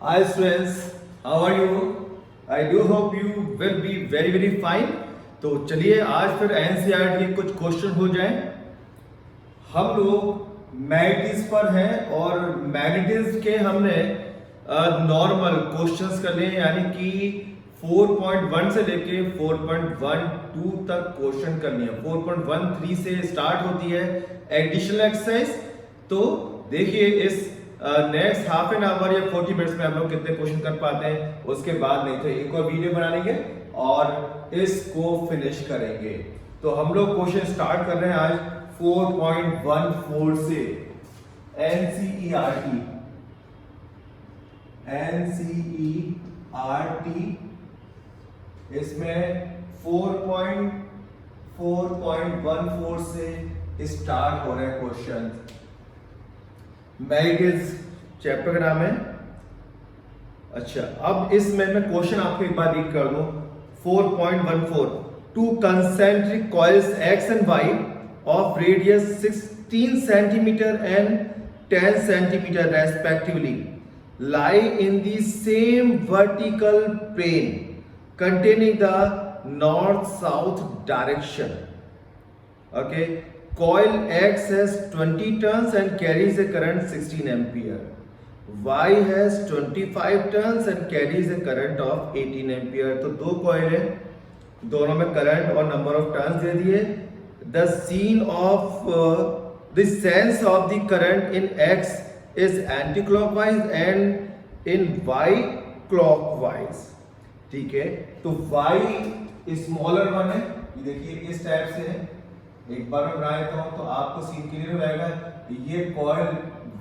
Hi students, how are you? I do hope you will be very fine. तो चलिए आज फिर NCERT के कुछ क्वेश्चन हो जाएं। हम लोग मैग्नेटिज्म पर हैं और मैग्नेटिज्म के हमने नॉर्मल क्वेश्चंस कर लिए, यानी कि 4.1 से लेके 4.12 तक क्वेश्चन करनी है। 4.13 से स्टार्ट होती है एडिशनल एक्सरसाइज। तो देखिए इस नेक्स्ट हाफ एन आवर या 40 मिनट्स में हम लोग कितने क्वेश्चन कर पाते हैं। उसके बाद नहीं तो एक और वीडियो बना लेंगे और इसको फिनिश करेंगे। तो हम लोग क्वेश्चन स्टार्ट कर रहे हैं आज 4.14 से। एनसीईआरटी इसमें 4.14 से स्टार्ट हो रहे हैं क्वेश्चन। मैग्नेटिज्म चैप्टर का नाम है। अच्छा, अब इसमें मैं क्वेश्चन आपको एक बार रीड कर दूं। 4.14 two concentric coils X and Y of radius 16 centimetre and 10 centimetre respectively lie in the same vertical plane containing the north south direction. Okay, coil X has 20 turns and carries a current 16 ampere. Y has 25 turns and carries a current of 18 ampere. तो दो coil है, दोनों में current और number of turns दे दिए। The sense of the current in X is anti-clockwise and in Y clockwise. ठीक है, तो Y स्मॉलर वन है, ये देखिए इस टाइप से है। एक बार मैं बना देता हूं तो आपको सीन क्लियर हो जाएगा। ये कॉइल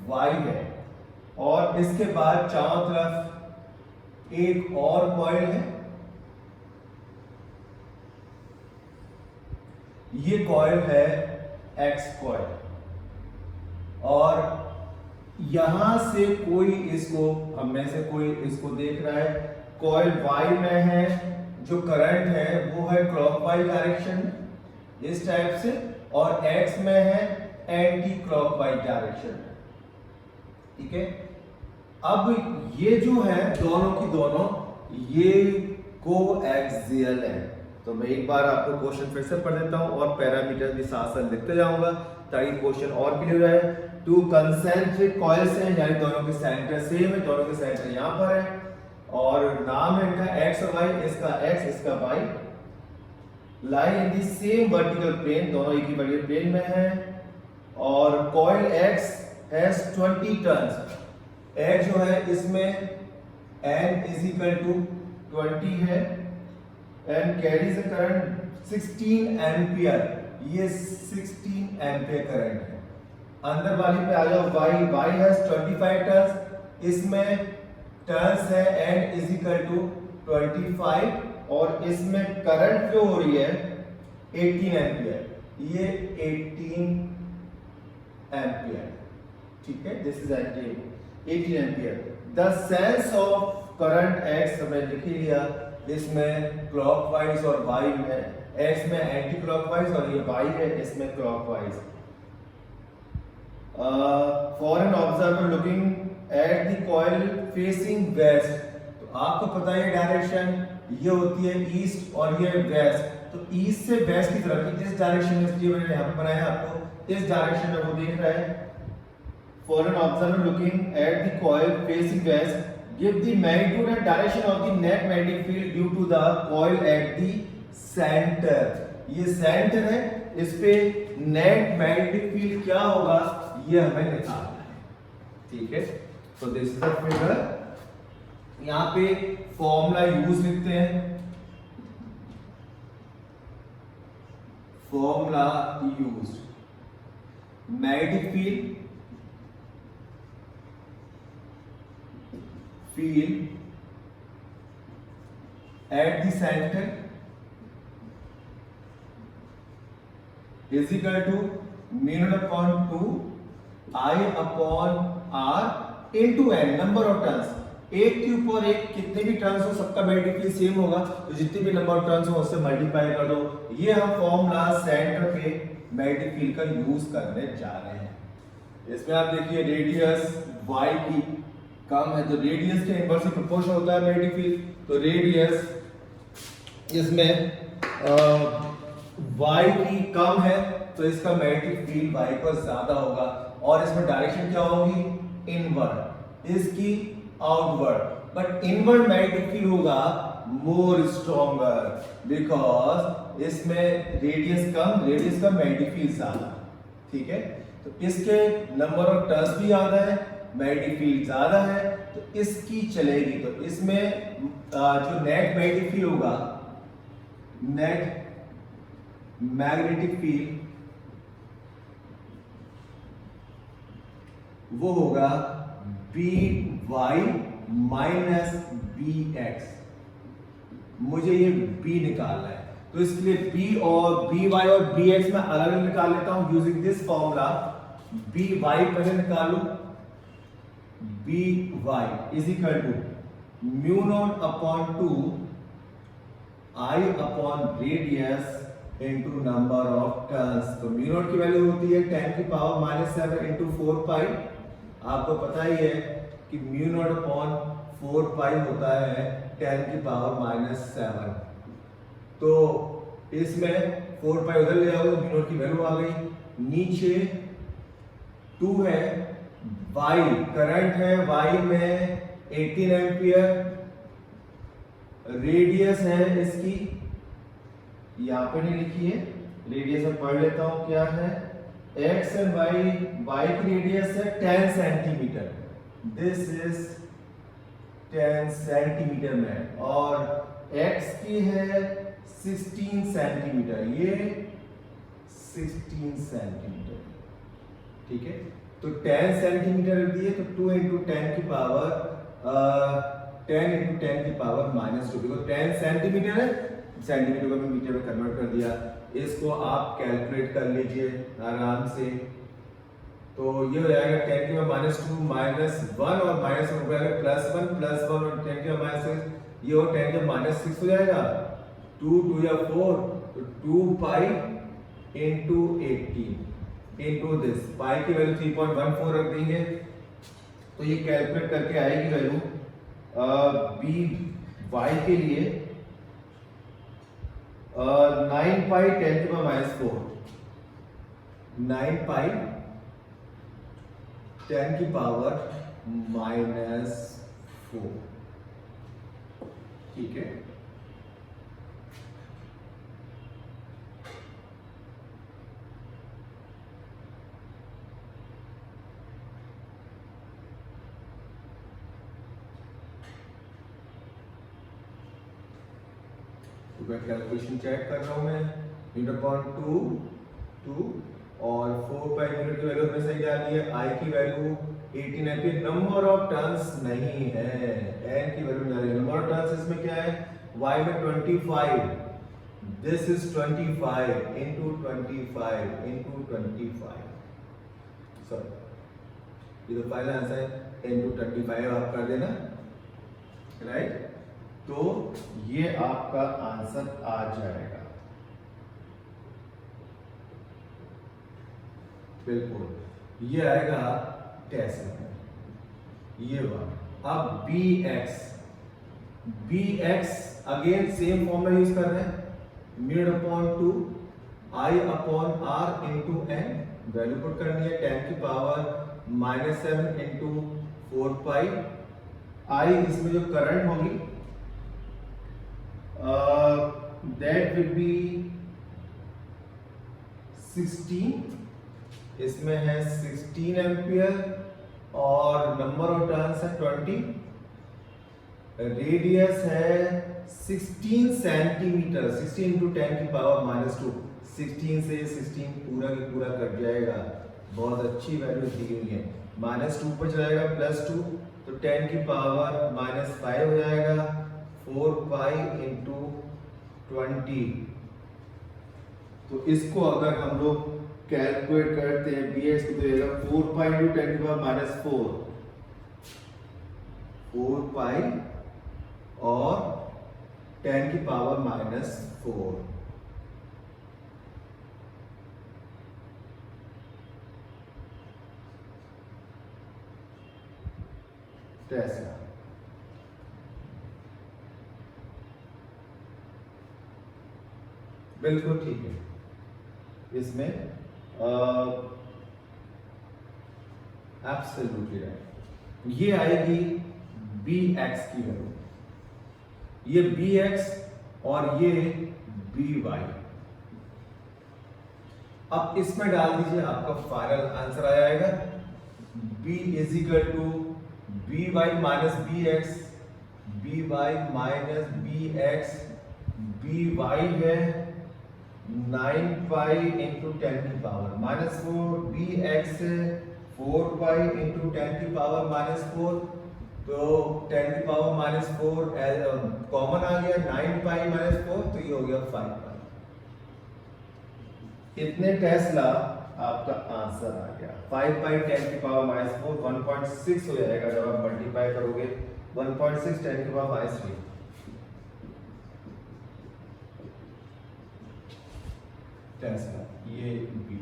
Y है और इसके बाद चारों तरफ एक और कॉइल है। ये कॉइल है X कॉइल और यहां से कोई इसको, हम में से कोई इसको देख रहा है। कॉइल Y में है, जो करंट है वो है क्लॉकवाइज डायरेक्शन इस टाइप से, और X में है एंटी क्लॉकवाइज डायरेक्शन। ठीक है, अब ये जो है दोनों की दोनों ये कोएक्सियल है। तो मैं एक बार आपको क्वेश्चन फिर से पढ़ देता हूं और पैरामीटर भी साथ साथ लिखते जाऊंगा ताकि क्वेश्चन और क्लियर रहे। टू कंसेंट्रिक कॉइल्स हैं, यानी दोनों के सेंटर सेम है, दोनों के सेंटर यहां पर है और नाम है इनका X और Y। इसका X इसका Y lie in the same vertical plane, दोनों एक ही वर्टिकल प्लेन में है। और coil X has 20 turns. X जो है इसमें N इज इक्वल टू 20 है and carries a current 16 ampere. ये 16 एम्पियर करंट है। अंदर वाली पे आ जाओ, Y हैज 25 टर्न्स, इसमें टर्न्स है N इज इक्वल टू 25 और इसमें करंट फ्लो हो रही है 18 एम्पियर। ये 18 एम्पियर, ठीक है, this is 18 ampere. The sense of current X हमने लिख लिया, इसमें क्लॉकवाइज और Y में, X में एंटी क्लॉकवाइज और ये Y है इसमें clockwise. For an observer looking at the coil facing waste, तो आपको पता है डायरेक्शन ये होती है ईस्ट और ये वेस्ट। तो ईस्ट से वेस्ट की तरफ इस डायरेक्शन में, इसलिए मैंने यहाँ पे बनाया आपको इस डायरेक्शन में वो देख रहा है। For an observer looking at the coil facing west give the magnitude and direction of the net magnetic field due to the coil at the centre. ये सेंटर है, इस पे नेट मैग्नेटिक फील्ड क्या होगा ये हमें निकालना है। ठीक है, तो दिस इज द फिगर। यहां पे फॉर्मूला यूज लिखते हैं। Formula use, magnetic field at the centre is equal to mu naught upon 2 I upon R into N, number of turns. एक के ऊपर एक कितने भी टर्न्स हो सबका मैग्नेटिक फील्ड सेम होगा, तो जितने भी नंबर ऑफ टर्न्स हो उससे मल्टीप्लाई कर दो। ये हम फॉर्मूला सेंटर पे मैग्नेटिक फील्ड का यूज करने जा रहे हैं। इसमें आप देखिए रेडियस y की कम है तो रेडियस के इनवर्सली प्रोपोर्शनल होता है मैग्नेटिक फील्ड। तो रेडियस इसमें y की कम है तो इसका मैग्नेटिक फील्ड y पर ज्यादा होगा, और इसमें डायरेक्शन क्या होगी, इनवर्ड, इसकी outward. But inward magnetic field होगा मोर स्ट्रॉन्गर, बिकॉज इसमें रेडियस कम, रेडियस का मैग्नेटिक फील्ड ज्यादा। ठीक है, तो इसके नंबर ऑफ टर्न्स भी ज्यादा है, मैग्नेटिक फील्ड ज्यादा है, तो इसकी चलेगी। तो इसमें जो नेट मैग्नेटिक फील्ड होगा, नेट मैग्नेटिक फील्ड वो होगा B Y minus B X. मुझे ये बी निकालना है, तो इसके लिए बी और बी वाई और बी एक्स में अलग अलग निकाल लेता हूं using this formula. B Y पहले निकालू, B Y is equal to mu naught upon 2 I upon radius into number of turns. तो म्यू नॉट की वैल्यू होती है 10 की पावर -7 इनटू 4 पाई। आपको पता ही है कि म्यू नॉट अपॉन 4 पाई होता है 10 की पावर -7। तो इसमें 4 पाई उधर ले जाओ तो म्यू नॉट की वैल्यू आ गई। नीचे 2 है, वाई करंट है, वाई में 18 एम्पियर, रेडियस है इसकी, यहां पे नहीं लिखी है, रेडियस में पढ़ लेता हूं क्या है, एक्स एंड वाई, वाई की रेडियस है 10 सेंटीमीटर, दिस इज 10 सेंटीमीटर में, और एक्स की है 16 सेंटीमीटर, ये 16 सेंटीमीटर। ठीक है, तो 10 सेंटीमीटर दिए तो 2 इंटू 10 की पावर 10 इंटू 10 की पावर -2, बिकॉज 10 सेंटीमीटर है, सेंटीमीटर को मैं मीटर में कन्वर्ट कर दिया। इसको आप कैलकुलेट कर लीजिए आराम से। तो ये हो जाएगा 10 की पावर -2 -1 और -1 हो जाएगा +1 और 10 की पावर -6, ये और 10 की पावर -6 हो जाएगा। 2 2 या 4, तो 2 पाई इंटू 18 इंटू दिस, पाई की वैल्यू 3.14 रख देंगे, तो ये कैलकुलेट करके आएगी वैल्यू बी वाई के लिए 9 पाई 10 की पावर -4, 9 पाई 10 की पावर -4। ठीक है, कैलकुलेशन चेक कर रहा हूं मैं, यूनिट अपॉन 2 और 4 पाई यूनिट की वैल्यू हमने सही डाली है, आई की वैल्यू 18 है, नंबर ऑफ टर्न्स नहीं है, एन की वैल्यू नहीं है, नंबर ऑफ टर्न्स इसमें क्या है, वाई में 25, this is 25 into 25 into 25, sorry ये तो फाइनल आंसर है, इंटू 25 आप कर देना, राइट। तो ये आपका आंसर आ जाएगा, बिल्कुल ये आएगा टेस्ट में, ये बात। अब B X again same formula use कर रहे हैं, mu upon 2 I upon R into N, value put करनी है 10 की पावर -7 इंटू 4 पाई। आई इसमें जो करंट होगी that will be 16, इसमें है 16 एम्पियर और नंबर ऑफ टर्न्स है 20, रेडियस है 16 सेंटीमीटर, 16 इंटू 10 की पावर -2, 16 से 16 पूरा की पूरा कट जाएगा, बहुत अच्छी वैल्यू दी हुई है, -2 पर जाएगा +2, तो 10 की पावर -5 हो जाएगा, 4 पाई इंटू 20। तो इसको अगर हम लोग कैलकुलेट करते हैं बी एक्स को, तो 4 पाई इंटू 10 की पावर -4, 4 पाई और 10 की पावर -4, टेस्ला। बिल्कुल ठीक है, इसमें एब्सोल्युटली राइट। ये आएगी बी एक्स की वैल्यू, ये बी एक्स और ये बी वाई। अब इसमें डाल दीजिए, आपका फाइनल आंसर आ जाएगा b is equal to B Y minus B X, B Y minus B X, B Y है 9 पाई इंटू 10 की power minus 4, B X 4 pi into 10 की पावर माइनस 4, तो 10 की पावर माइनस 4 कॉमन आ गया, 9 pi minus 4, तो ये हो गया 5 पाई। इतने टेस्ला आपका आंसर आ गया। 5 पाई 10 की पावर माइनस 4 1.6 हो जाएगा जब आप मल्टीप्लाई करोगे, 1.6 10 की पावर माइनस 3 टेस्ला, ये बी।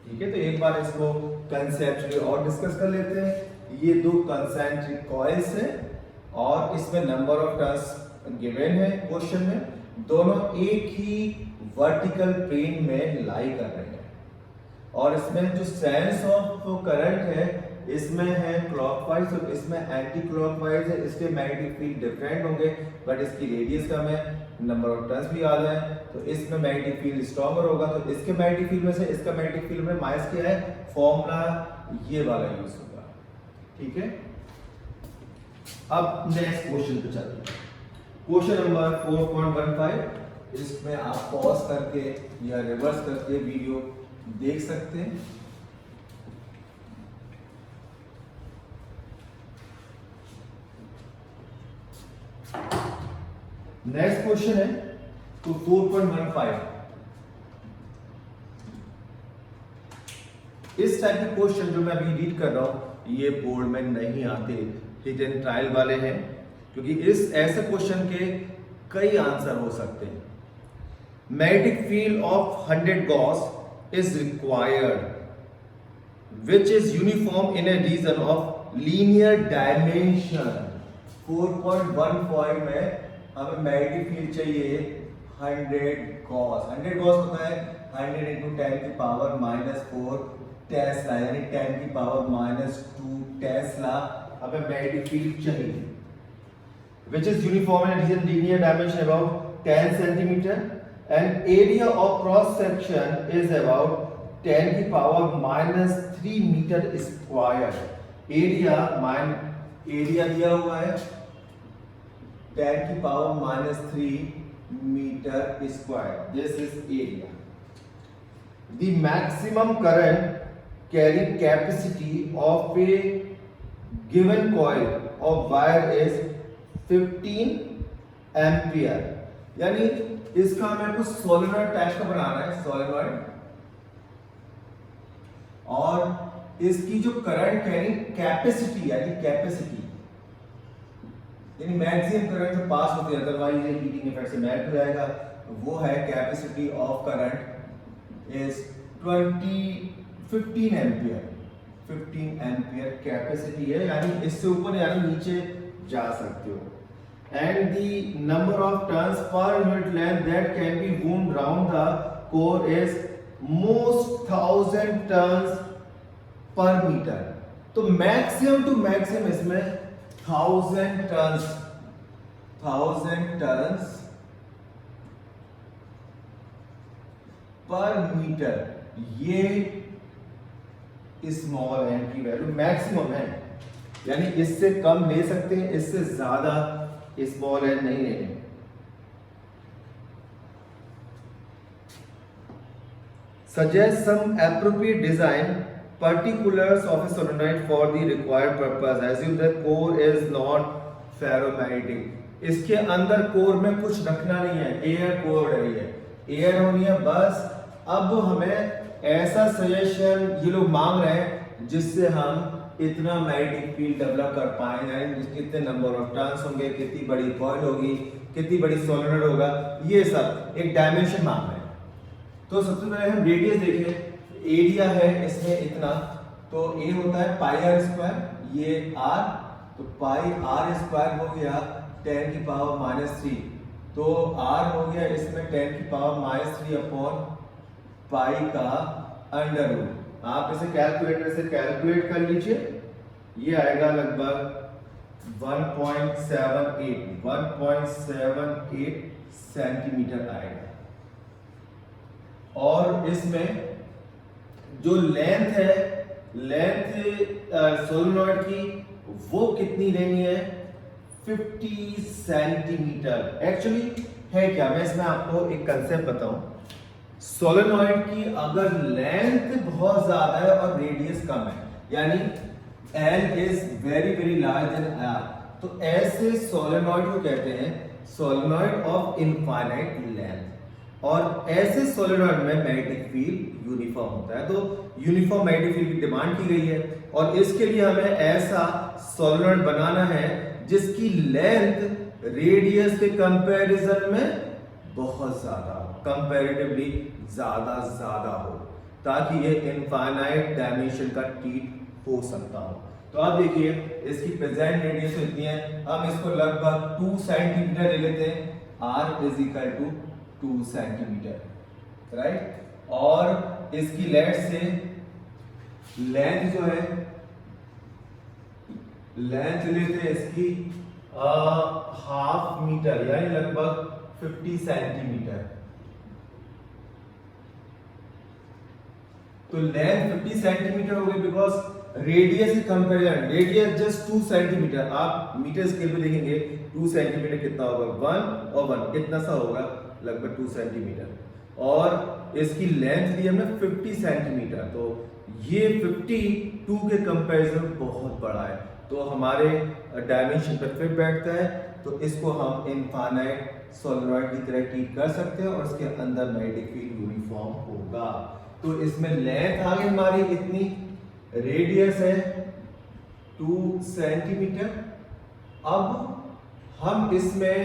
ठीक है, तो एक बार इसको कंसेप्चुअली और डिस्कस कर लेते हैं। ये दो कंसेंट्रिक कॉइल्स हैं और इसमें नंबर ऑफ टर्न्स गिवन है क्वेश्चन में, दोनों एक ही वर्टिकल प्लेन में लाई कर रहे हैं और इसमें जो सेंस ऑफ करंट है इसमें है क्लॉकवाइज और इसमें एंटी क्लॉकवाइज है। इसके मैग्नेटिक फील्ड डिफरेंट होंगे बट इसकी रेडियस कम है, नंबर ऑफ टर्न्स भी याद है, तो इसमें मैग्नेटिक फील्ड स्ट्रॉन्गर होगा। तो इसके मैग्नेटिक फील्ड में से इसका मैग्नेटिक फील्ड में माइनस क्या है, फॉर्मूला ये वाला यूज होगा। ठीक है, अब नेक्स्ट क्वेश्चन पे चलते हैं। क्वेश्चन नंबर 4.15, इसमें आप पॉज करके या रिवर्स करके वीडियो देख सकते हैं। नेक्स्ट क्वेश्चन है तो 4.15। इस टाइप के क्वेश्चन जो मैं अभी रीड कर रहा हूं ये बोर्ड में नहीं आते, हिट एंड ट्रायल वाले हैं, क्योंकि इस ऐसे क्वेश्चन के कई आंसर हो सकते हैं। Magnetic field of 100 gauss is required which is uniform in a region of linear dimension. 4.15 में हमें मैग्नेटिक फील्ड चाहिए 100 गॉस। 100 गॉस होता है 100 इंटू 10 की पावर माइनस 4 टेस्ला, यानी 10 की पावर माइनस 2 टेस्ला हमें मैग्नेटिक फील्ड चाहिए which is uniform in a region linear dimension about 10 centimeter and area of cross section is about 10 की power minus 3 meter square। Area दिया हुआ है 10 की power minus 3 meter square, this is area। The maximum current carrying capacity of a given coil of wire is 15 ampere. यानी इसका हमें कुछ solenoid type का बनाना है, सोलेनॉइड, और इसकी जो करंट कैरिंग कैपेसिटी यानी कैपेसिटी यानी मैक्सिमम करंट जो पास होती है, अदरवाइज ये हीटिंग इफेक्ट से मेल्ट हो जाएगा, वो है capacity of current is 15 ampere. 15 ampere capacity है, यानी इससे ऊपर यानी नीचे जा सकते हो। And the number of turns per unit length that can be wound round the core is most 1000 turns per meter। तो मैक्सिमम टू मैक्सिमम इसमें 1000 टर्न्स पर मीटर, ये स्मॉल एन की वैल्यू मैक्सिमम है, यानी इससे कम ले सकते हैं, इससे ज्यादा स्मॉल एन नहीं लेंगे। Suggest some appropriate design particulars of a solenoid for the required purpose। Assume the core is not ferromagnetic। इसके अंदर कोर में कुछ रखना नहीं है, एयर कोर है, ये एयर होनी है बस। अब हमें ऐसा सजेशन ये लोग मांग रहे हैं जिससे हम इतना मैग्नेटिक फील्ड डेवलप कर पाए, यानी कितने नंबर ऑफ टर्न्स होंगे, कितनी बड़ी कॉइल होगी, कितनी बड़ी सोलेनॉइड होगा, ये सब एक डायमेंशन मांग रहे हैं। तो सबसे पहले हम रेडियस देखें, एरिया है इसमें इतना तो ए होता है पाई आर स्क्वायर, ये आर, तो पाई आर स्क्वायर हो गया 10 की पावर -3, तो आर हो गया इसमें 10 की पावर -3 अपॉन पाई का अंडर रूट। आप इसे कैलकुलेटर से कैलकुलेट कर लीजिए, ये आएगा लगभग 1.78 सेंटीमीटर आएगा। और इसमें जो लेंथ है, लेंथ सोलेनॉइड की वो कितनी लेनी है, 50 सेंटीमीटर। एक्चुअली है क्या, मैं इसमें आपको एक कंसेप्ट बताऊं। सोलेनॉइड की अगर लेंथ बहुत ज्यादा है और रेडियस कम है, यानी L is very very large then R, तो ऐसे सोलेनॉइड को कहते हैं सोलेनॉइड ऑफ इनफाइनाइट लेंथ। और ऐसे सोलेनॉइड में मैग्नेटिक फील्ड यूनिफॉर्म होता है, तो यूनिफॉर्म मैग्नेटिक फील्ड की डिमांड की गई है। और इसके लिए हमें ऐसा सोलेनॉइड बनाना है जिसकी लेंथ रेडियस के कंपैरिजन में बहुत ज्यादा, कंपैरेटिवली ज्यादा हो, ताकि ये इनफाइनाइट डायमेंशन का टीट हो सकता हो। तो आप देखिए इसकी प्रेजेंट रेडियस इतनी है, हम इसको लगभग 2 सेंटीमीटर ले लेते हैं, r is equal to 2 centimetre, right. और इसकी लेट से लेंथ जो है, लेंथ लेते हैं इसकी हाफ मीटर, यानी लगभग 50 सेंटीमीटर। तो लेंथ 50 सेंटीमीटर हो गई, बिकॉज रेडियस की कंपैरिजन, रेडियस जस्ट 2 सेंटीमीटर, आप मीटर स्केल पे देखेंगे 2 सेंटीमीटर कितना होगा, 1 और 1 कितना सा होगा, लगभग 2 सेंटीमीटर। और इसकी लेंथ दी हमने 50 सेंटीमीटर, तो ये 52 के कंपैरिजन बहुत बड़ा है, तो हमारे डायमेंशन पे फिट बैठता है। तो इसको हम इनफाइनाइट सोलेनॉइड की तरह ट्रीट कर सकते हैं और इसके अंदर मैग्नेटिक फील्ड यूनिफॉर्म होगा। तो इसमें लेंथ आ गई हमारी इतनी, रेडियस है 2 सेंटीमीटर। अब हम इसमें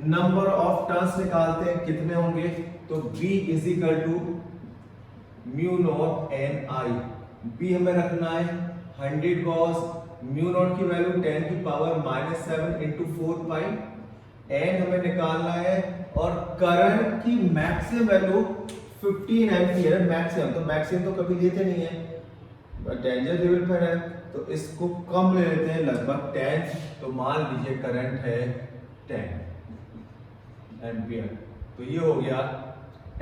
नंबर ऑफ टर्न्स निकालते हैं, कितने होंगे, तो B is equal to mu naught N I. B हमें रखना है 100 गॉस, म्यू नॉट की वैल्यू 10 की पावर -7 इंटू 4 पाई, एन हमें निकालना है, और करंट की मैक्सिमम वैल्यू 15 एम्पियर मैक्सिमम, तो मैक्सिमम तो कभी लेते नहीं है, डेंजर लेवल पर है, तो इसको कम ले लेते हैं, लगभग 10, तो मान लीजिए करंट है 10 एम्पियर। तो ये हो गया,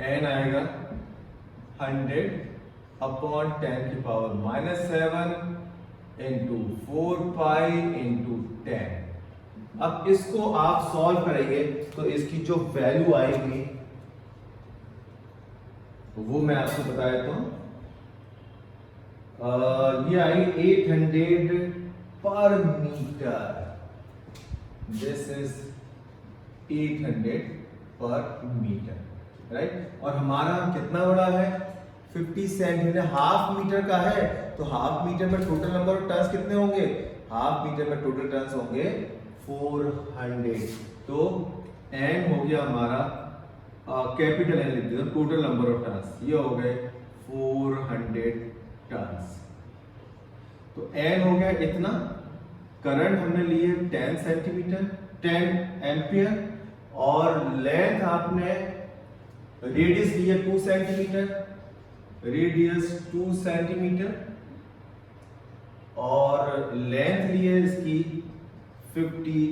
एन आएगा 100 अपॉन 10 की पावर -7 इंटू 4 पाई इंटू 10। अब इसको आप सॉल्व करेंगे तो इसकी जो वैल्यू आएगी वो मैं आपको बता देता हूं। ये आई 800 पर मीटर, दिस इज 800 पर मीटर, राइट। और हमारा कितना बड़ा है, 50 सेंटीमीटर, हाफ मीटर का है, तो हाफ मीटर में टोटल नंबर ऑफ टर्न्स कितने होंगे, हाफ मीटर में टोटल टर्न्स होंगे 400। तो एन हो गया हमारा कैपिटल एन लिख दिया, टोटल नंबर ऑफ टर्न्स ये हो गए 400 टर्न्स। तो एन हो गया इतना, करंट हमने लिए 10 सेंटीमीटर 10 एम्पियर, और लेंथ आपने रेडियस लिए 2 सेंटीमीटर, रेडियस 2 सेंटीमीटर, और लेंथ लिए इसकी 50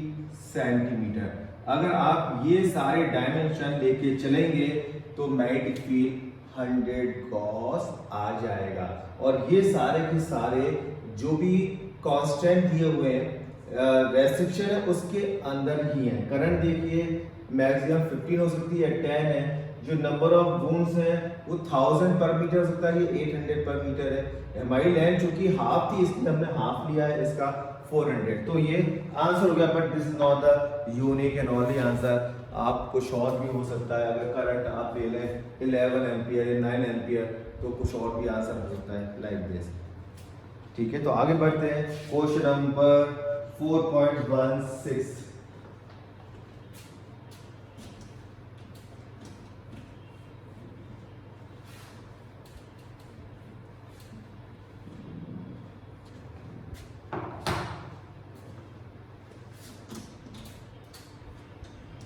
सेंटीमीटर। अगर आप ये सारे डायमेंशन लेके चलेंगे तो मैग्नेटिक फील्ड 100 गॉस आ जाएगा। और ये सारे के सारे जो भी कांस्टेंट दिए हुए हैं, रेस्ट्रिक्शन है उसके अंदर ही है। करंट देखिए मैक्सिमम 15 हो सकती है, 10 है, जो नंबर ऑफ वुंड्स है वो 1000 पर मीटर हो सकता है, ये 800 पर मीटर है। हमारी लेंथ चूंकि हाफ थी इसलिए हमने हाफ लिया है, इसका 400। तो ये आंसर हो गया, but this is not the unique and only answer. आप कुछ और भी हो सकता है, अगर करंट आप ले लें 11 एम्पियर या 9 एम्पियर तो कुछ और भी आंसर हो सकता है लाइक दिस। ठीक है, तो आगे बढ़ते हैं, क्वेश्चन नंबर 4.16।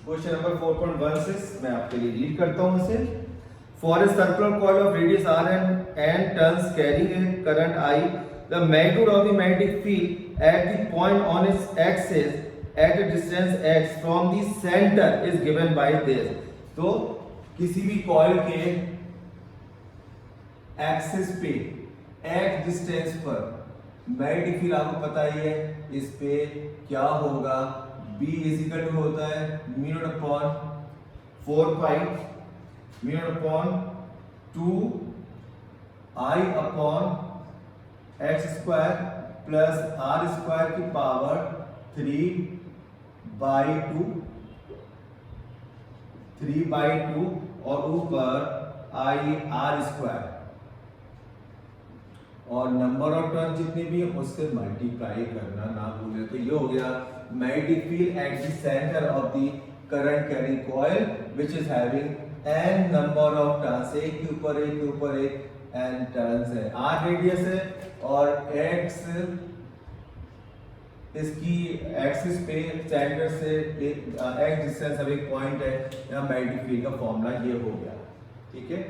क्वेश्चन नंबर 4.16 मैं आपके लिए रीड करता हूं इसे। For a circular coil of radius r and turns carrying a current I, the magnitude of the magnetic field at the point on its axis at a distance x from the center is given by this। तो किसी भी coil के axis पे x distance पर magnetic field आपको पता ही है, इस पे क्या होगा, B इजिकल टू होता है mu naught upon 4 pi mu naught upon 2 I upon X square plus R square की पावर 3/2 और ऊपर आई आर स्क्वायर और नंबर ऑफ टर्न जितने भी उससे मल्टीप्लाई करना ना भूलें। तो ये हो गया magnetic field at the centre of the current carrying coil which is having n number of turns, एक के ऊपर एक n टर्न्स है, r रेडियस है और x इसकी एक्सिस पे सेंटर से x डिस्टेंस अब एक पॉइंट है, यहाँ मैग्नेटिक फील्ड का फॉर्मूला ये हो गया। ठीक है,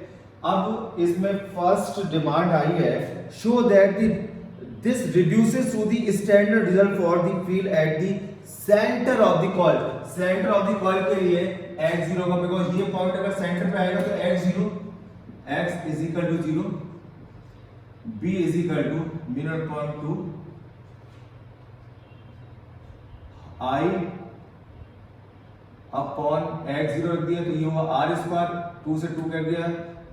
अब इसमें फर्स्ट डिमांड आई है, show that this reduces to the standard result for the field at the centre of the coil. Centre of the coil के लिए x0 का, बिकॉज़ ये पॉइंट अगर सेंटर पे आएगा तो x0 x is equal to 0 b is equal to μ0/2 I upon x0 रख दिया तो ये हुआ r स्क्वायर, 2 से 2 कर दिया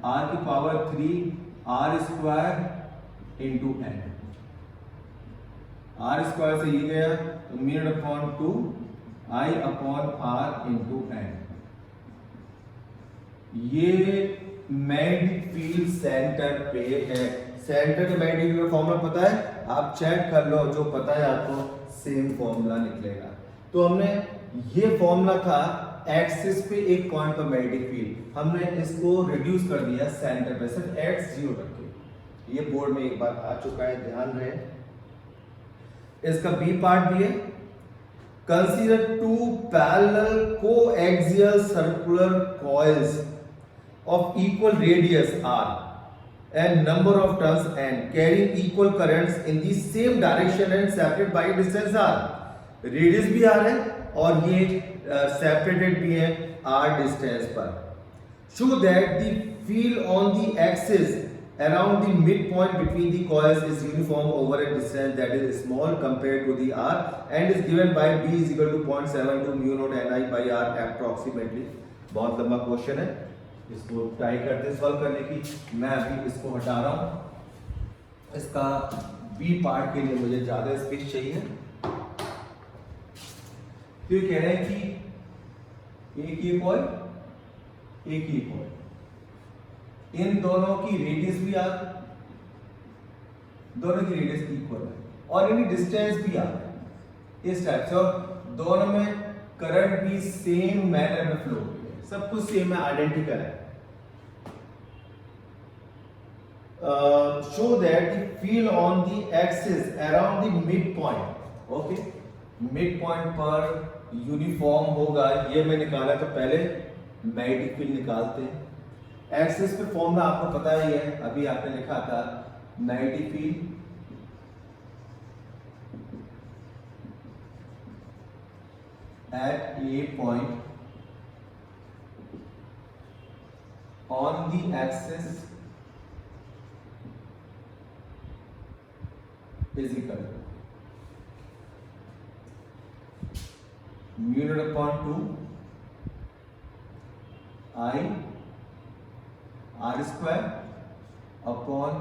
r की power 3 r square into n, r square से ये गया तो μ0/2 I upon r into n। ये मैग्नेटिक फील्ड सेंटर पे है। सेंटर के मैग्नेटिक फील्ड फॉर्मूला पता है, आप चेक कर लो, जो पता है आपको सेम फॉर्मूला निकलेगा। तो हमने ये फॉर्मूला था एक्सिस पे एक पॉइंट पर मैग्नेटिक फील्ड, हमने इसको रिड्यूस कर दिया सेंटर पे, सिर्फ x0 रख के। ये बोर्ड में एक बार आ चुका है, ध्यान रहे। इसका बी पार्ट भी है, consider two parallel coaxial circular coils of equal radius r and number of turns n carrying equal currents in the same direction and separated by distance r। Radius भी r है और ये separated भी है r distance पर। Show that the field on the axis around the midpoint between the coils is uniform over a distance that is small compared to the r and is given by b is equal to 0.72 mu naught ni by r approximately। बहुत लंबा question है, इसको try करते हैं solve करने की। मैं अभी इसको हटा रहा हूं, इसका बी पार्ट के लिए मुझे ज्यादा स्पेस चाहिए। तो ये कह रहे हैं कि एक ये कॉइल एक ही कॉइल, इन दोनों की रेडियस भी आर, दोनों की रेडियस इक्वल है और इनकी डिस्टेंस भी आर है इस टाइप से, और दोनों में करंट भी सेम मैनर में फ्लो हो रही है, सब कुछ सेम है, आइडेंटिकल है। Show that the field on the axis around the midpoint, okay, midpoint पर यूनिफॉर्म होगा। ये मैं निकाला था, पहले मैग्नेटिक फील्ड निकालते हैं। एक्सिस पे फॉर्मूला आपको पता ही है, अभी आपने लिखा था magnetic field at a point on the axis is equal to mu naught upon 2 I r square upon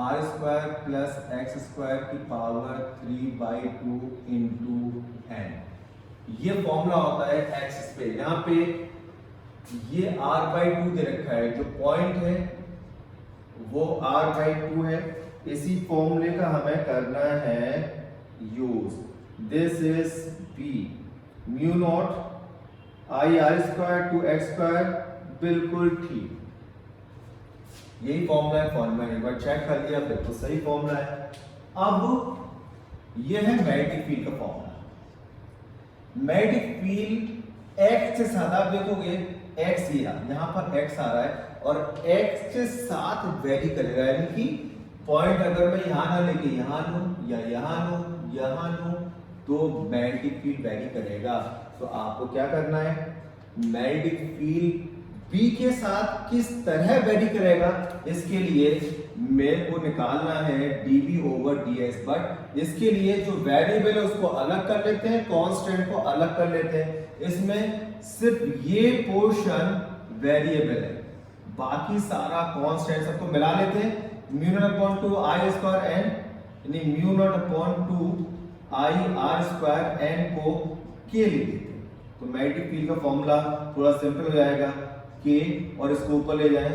r square plus x square की पावर 3/2 into n। ये फॉर्मूला होता है एक्सिस पे। यहाँ पे ये r/2 दे रखा है, जो पॉइंट है वो r/2 है। इसी फॉर्मूले का हमें करना है use. This is p mu naught I R square two X square, बिल्कुल ठीक, यही फॉर्मूला है। फॉर्मूला एक बार चेक कर लिया, बिल्कुल सही फॉर्मूला है। अब यह है मैग्नेटिक फील्ड का फॉर्मूला। मैग्नेटिक फील्ड x के साथ आप देखोगे x यहाँ पर x आ रहा है और x के साथ वेरी करेगा, यानी कि पॉइंट अगर मैं यहां ना लेके यहां लूं या यहां लूं तो मैग्नेटिक फील्ड वेरी करेगा। तो आपको क्या करना है, मैग्नेटिक फील्ड B के साथ किस तरह वेरी करेगा, इसके लिए मेरे को निकालना है dB/dx। बट इसके लिए जो वेरिएबल है उसको अलग कर लेते हैं, कांस्टेंट को अलग कर लेते हैं। इसमें सिर्फ ये पोर्शन वेरिएबल है, बाकी सारा कांस्टेंट सबको मिला लेते हैं। μ0/2 I स्क्वायर n, यानी μ0/2 I r स्क्वायर n को k लिख देते हैं। तो मैग्नेटिक फील्ड का फॉर्मूला थोड़ा सिंपल हो जाएगा, k और इसको ऊपर ले जाएं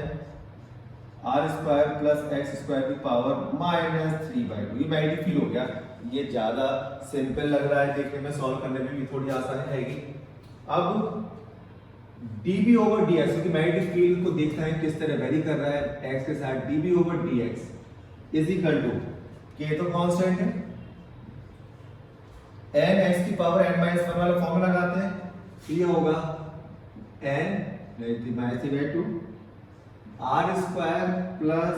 r square plus x square की पावर -3/2। ये मैग्नेटिक फील्ड हो गया। ये ज्यादा सिंपल लग रहा है देखने में, सॉल्व करने में भी थोड़ी आसानी रहेगी। अब dB/dx, क्योंकि मैग्नेटिक फील्ड को देखना है किस तरह वेरी कर रहा है x के साथ, dB/dx is equal to k तो कांस्टेंट है, n x की पावर n-1 वाला फॉर्मूला लगाते हैं, तो ये होगा n-3/2 r square plus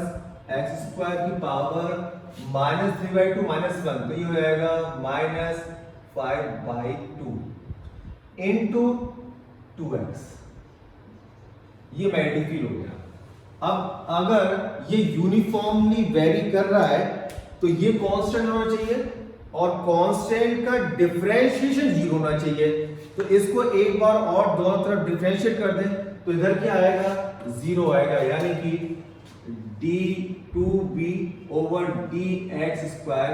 x square की पावर -3/2 -1, तो ये हो जाएगा -5/2 इनटू 2x। ये मैग्नेटिक फील्ड हो गया। अब अगर ये यूनिफॉर्मली वेरी कर रहा है तो ये कांस्टेंट होना चाहिए और कांस्टेंट का डिफरेंशिएशन 0 होना चाहिए। तो इसको एक बार और दोनों तरफ डिफरेंशिएट कर दें तो इधर क्या आएगा, 0 आएगा, यानी कि d2b/dx स्क्वायर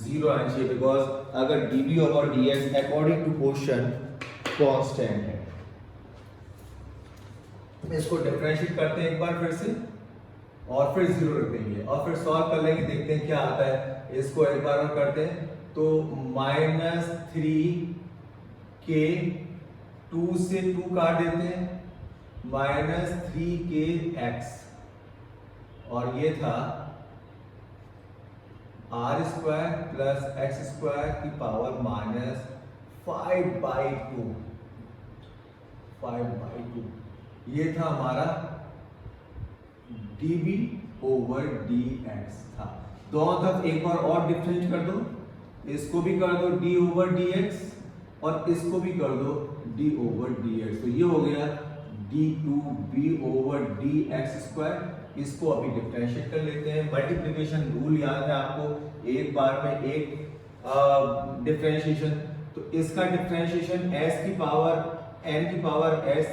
0 आना चाहिए, बिकॉज अगर dB/dx according to question constant है। इसको डिफरेंशिएट करते हैं एक बार फिर से और फिर 0 रख देंगे और फिर सॉल्व कर लेंगे, देखते हैं क्या आता है। इसको एक बार और करते हैं तो -3k, 2 से 2 काट देते हैं, -3kx, और ये था r square plus x square की पावर -5/2। ये था हमारा dB/dx था। दोनों तरफ एक बार और डिफरेंशिएट कर दो, इसको भी कर दो d/dx और इसको भी कर दो d/dx, तो ये हो गया d2b/dx स्क्वायर। इसको अभी डिफरेंशिएट कर लेते हैं। मल्टीप्लिकेशन रूल याद है आपको, एक बार में एक डिफरेंशिएशन। तो इसका डिफरेंशिएशन s की पावर n की पावर s,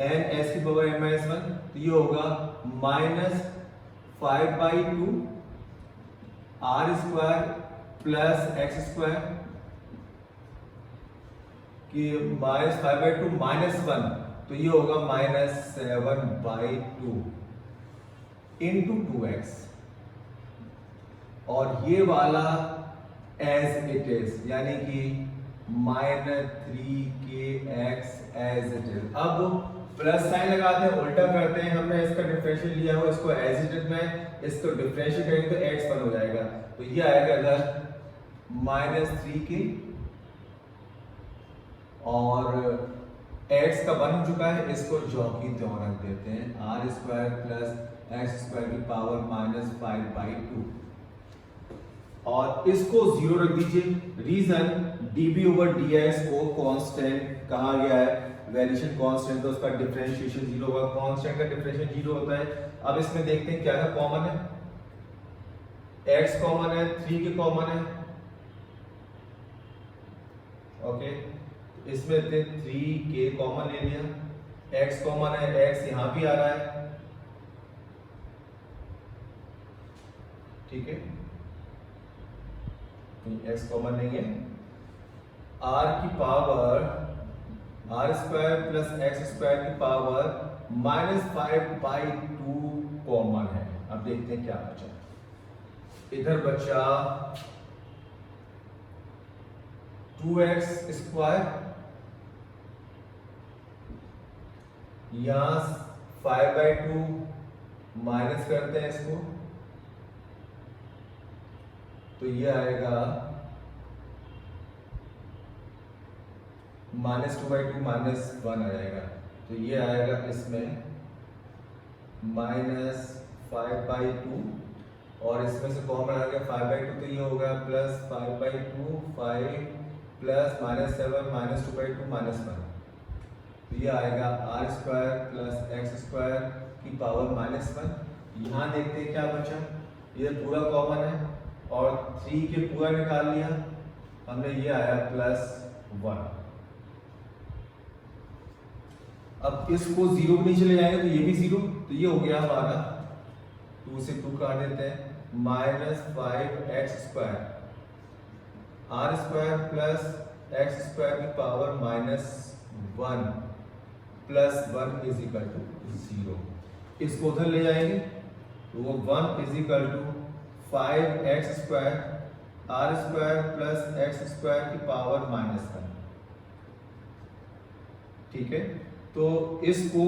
n s की पावर n-1, तो ये होगा -5/2 r square plus x square कि -5/2 -1, तो ये होगा -7/2 इनटू 2x, और ये वाला एज इट इज, यानी कि -3kx एज इट इज। अब प्लस साइन लगाते हैं, उल्टा करते हैं, हमने इसका डिफरेंशियल लिया हुआ, इसको एज इट इज में इसको डिफरेंशिएट करेंगे तो x 1 हो जाएगा, तो ये आएगा इधर -3k और x का 1 हो चुका है, इसको ज्यों की त्यों रख देते हैं, r square plus x square की पावर -5/2 और इसको 0 रख दीजिए। रीजन dB/dx को कांस्टेंट कहा गया है, वेरिएशन कांस्टेंट, तो उसका डिफरेंशिएशन 0 होगा, कांस्टेंट का डिफरेंशिएशन 0 होता है। अब इसमें देखते हैं क्या है, कॉमन है, x कॉमन है, 3k कॉमन है, ओके, इसमें से 3k कॉमन ले लिया, x कॉमन है, x यहां भी आ रहा है, ठीक है, x कॉमन नहीं है, r की power r square plus x square की पावर -5/2 कॉमन है। अब देखते हैं क्या बचा, इधर बचा 2x स्क्वायर, यहां 5/2 माइनस करते हैं इसको, तो ये आएगा -2/2 -1 आ जाएगा, तो ये आएगा इसमें -5/2 और इसमें से कॉमन आ गया 5/2, तो ये होगा +5/2 5 प्लस -7 -2/2 -1, तो ये आएगा r² + x² की पावर -1। यहाँ देखते हैं क्या बचा, ये पूरा कॉमन है और 3 के पूरा निकाल लिया हमने, ये आया +1। अब इसको 0 के नीचे ले जाएंगे तो ये भी 0, तो ये हो गया हमारा 2 से 2 काट देते हैं, -5x² r² + x² की पावर -1 +1 = 0। इसको उधर ले जाएंगे तो वो 1 = 5x² r² + x² की पावर -1। ठीक है, तो इसको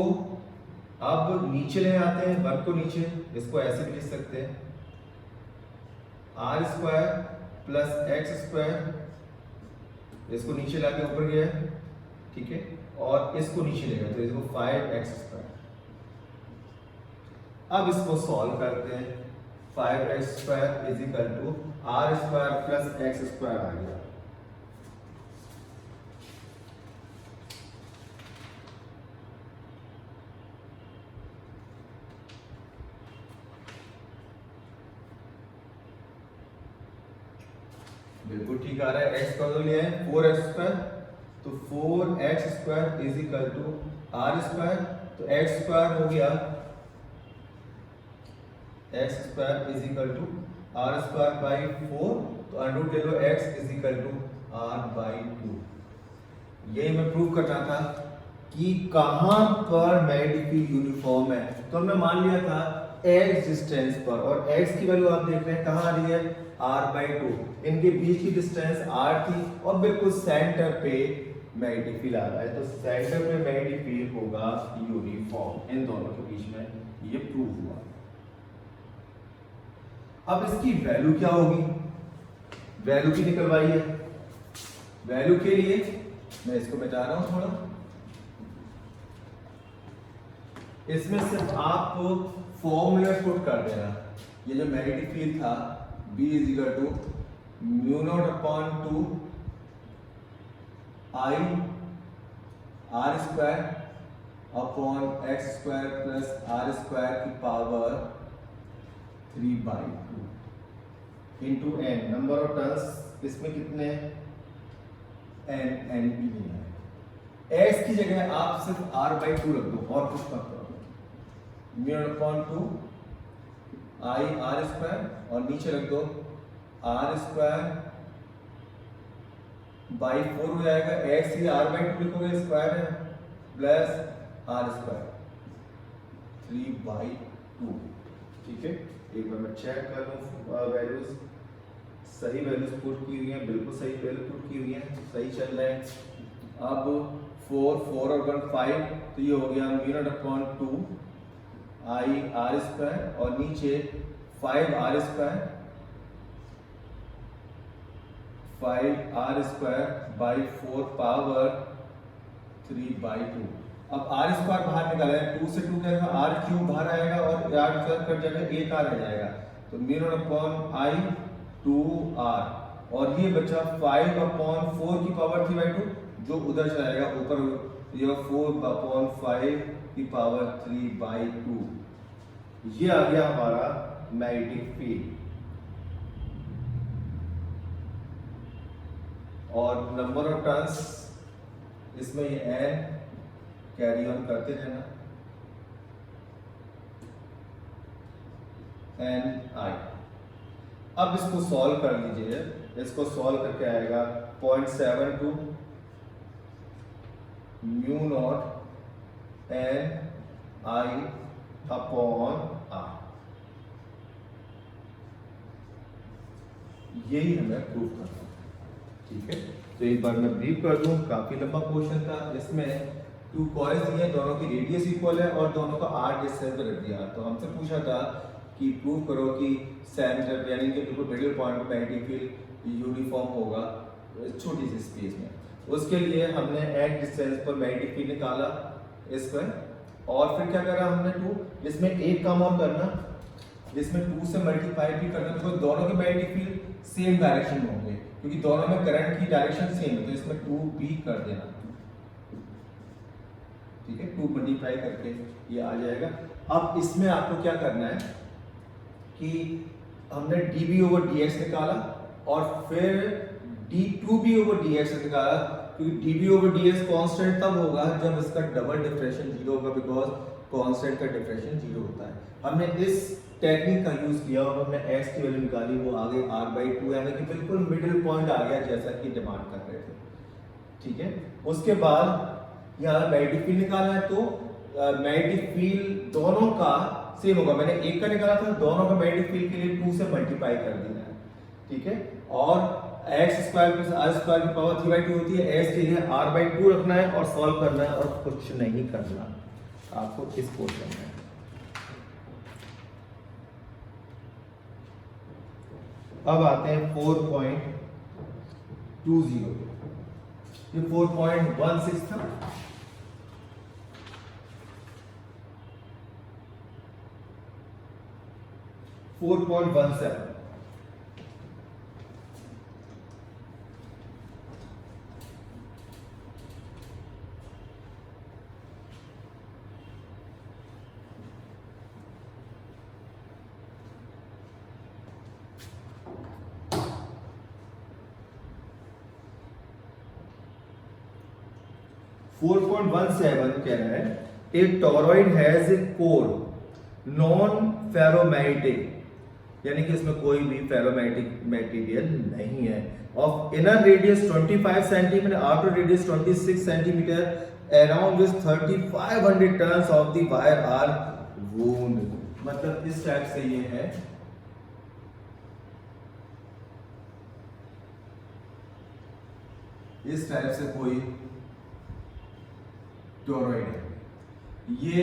अब नीचे ले आते हैं, 1 को नीचे, इसको ऐसे भी लिख सकते हैं r² + x², इसको नीचे लाके ऊपर गया है, ठीक है, और इसको नीचे ले गया तो इसको 5x²। अब इसको सॉल्व करते हैं, 5x² = r² + x² आ गया। बिल्कुल ठीक आ रहा है, x का तो लिया है 4x², तो 4x² = r², तो x² हो गया x² = r²/4, तो √ ले लो x = r/2। यही मैं प्रूव करना था कि कहां पर मैग्नेटिक फील्ड यूनिफॉर्म है, तो हमने मान लिया था x डिस्टेंस पर, और x की वैल्यू आप देख रहे हैं कहां आ रही है, r/2। इनके बीच की डिस्टेंस r थी और बिल्कुल सेंटर पे मैग्नेटिक फील्ड आ रहा है, तो सेंटर पे मैग्नेटिक फील्ड होगा यूनिफॉर्म इन दोनों के बीच में, ये प्रूव हुआ। अब इसकी वैल्यू क्या होगी, वैल्यू की निकलवाई है, वैल्यू के लिए मैं इसको मिटा रहा हूं थोड़ा, इसमें सिर्फ आप फॉर्मूला पुट कर देना, ये जो मैग्नेटिक फील्ड था B = μ0/2 I r² x² + r² की power 3/2 into n, number of turns इसमें कितने n ही नहीं है। x की जगह आप सिर्फ r/2 रख दो और कुछ मत करो, μ0/2 I r² और नीचे रख दो r² बाई 4 हो जाएगा, x ही r/2 लिखोगे, स्क्वायर है, प्लस r² 3/2। ठीक है, एक बार मैं चेक कर लूं वैल्यूज, सही वैल्यूज पुट की हुई हैं, बिल्कुल सही वैल्यू पुट की हुई हैं, सही चल रहा है। अब 4 और 1 5, तो ये हो गया μ0/2 I r² और नीचे 5r² 5r² / 4 पावर 3/2। अब r² बाहर निकाला है, 2 से 2 क्या r³ बाहर आएगा और r² कट जाएगा, एक r रह जाएगा, तो μ0/I 2r और ये बचा 5/4 की पावर 3/2 जो उधर जाएगा ऊपर, ये 4/5 की पावर 3/2। ये आ गया हमारा मैग्नेटिक फील्ड। और नंबर ऑफ टर्न्स इसमें ये n कैरी ऑन करते रहना, ni। अब इसको सॉल्व कर लीजिए, इसको सॉल्व करके आएगा 0.72 μ0 n/r, यही हमें प्रूव करना है। ठीक है, तो एक बार मैं ब्रीफ कर दूं, काफी लंबा क्वेश्चन था, इसमें 2 कॉइल्स दिए, दोनों की रेडियस इक्वल है और दोनों का r डिस्टेंस रख दिया, तो हमसे पूछा था कि प्रूव करो कि सेंटर यानी कि बिल्कुल मिडिल पॉइंट पे मैग्नेटिक फील्ड यूनिफॉर्म होगा छोटी सी स्पेस में। उसके लिए हमने एट डिस्टेंस पर मैग्नेटिक फील्ड निकाला स्क्वायर, और फिर क्या करा हमने 2, इसमें एक काम और करना, जिसमें 2 से मल्टीप्लाई भी करना, बिकॉज दोनों के मैग्नेटिक फील्ड सेम डायरेक्शन में होंगे, क्योंकि दोनों में करंट की डायरेक्शन सेम है, तो इसमें 2 भी कर देना, ठीक है। 2 मल्टीप्लाई करके ये आ जाएगा। अब इसमें आपको क्या करना है कि हमने dv/dx निकाला और फिर d2b/dx निकाला, क्योंकि dv/dx कांस्टेंट तब होगा जब इसका डबल डिफरेंशियल 0 होगा, बिकॉज कांस्टेंट का डिफरेंशियल 0 होता है। हमने इस टेक्निक का यूज किया और हमने x की वैल्यू निकाली, वो आ गई r/2, यानी कि बिल्कुल मिडिल पॉइंट आ गया जैसा कि डिमांड कर रहे थे, ठीक है। उसके बाद यहाँ मैग्नेटिक फील्ड निकालना है, तो मैग्नेटिक फील्ड दोनों का सेम होगा, मैंने एक का निकाला था, दोनों का मैग्नेटिक फील्ड के लिए 2 से मल्टीप्लाई कर देना है, ठीक है। और x² + r² की पावर 3/2 होती है, x के लिए r/2 रखना है और सॉल्व करना है, और कुछ नहीं करना, आपको इसको करना है। अब आते हैं 4.20, ये 4.16 था, 4.17, 4.17 कह रहा है, a toroid has a core non ferromagnetic, यानी कि इसमें कोई भी फेरोमैग्नेटिक मटेरियल नहीं है, of inner radius 25 centimetre, outer radius 26 centimetre, around which 3500 turns of the wire are wound. मतलब इस टाइप से ये है, इस टाइप से कोई टोरॉइड है, ये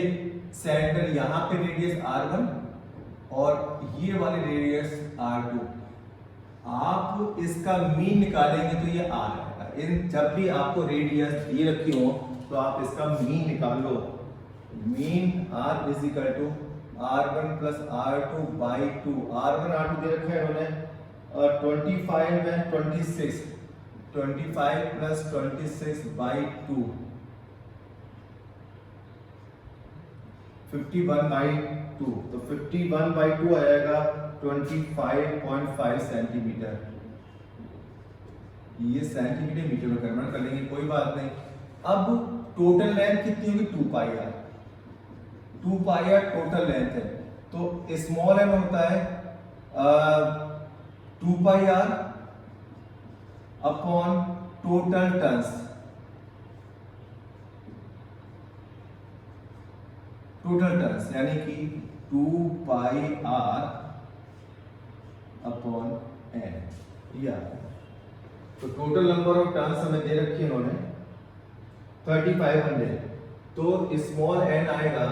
सेंटर यहां पे रेडियस r1 और ये वाले रेडियस r2, आप इसका मीन निकालेंगे तो ये r आएगा। इन जब भी आपको रेडियस दी रखी हो तो आप इसका मीन निकाल लो, mean r = r1 + r2/2, r1 r2 दे रखा है इन्होंने, और 25 में 26, 25 + 26/2, 51/2, तो 51/2 आएगा 25.5 सेंटीमीटर। ये सेंटीमीटर मीटर में कन्वर्ट कर लेंगे, कोई बात नहीं। अब टोटल लेंथ कितनी होगी? 2πr, 2πr टोटल लेंथ है, तो स्मॉल m होता है 2πr upon total turns, total turns यानी कि 2πr अपॉन n, या तो टोटल नंबर ऑफ टर्न्स हमें दे रखी है इन्होंने 3500, तो स्मॉल n आएगा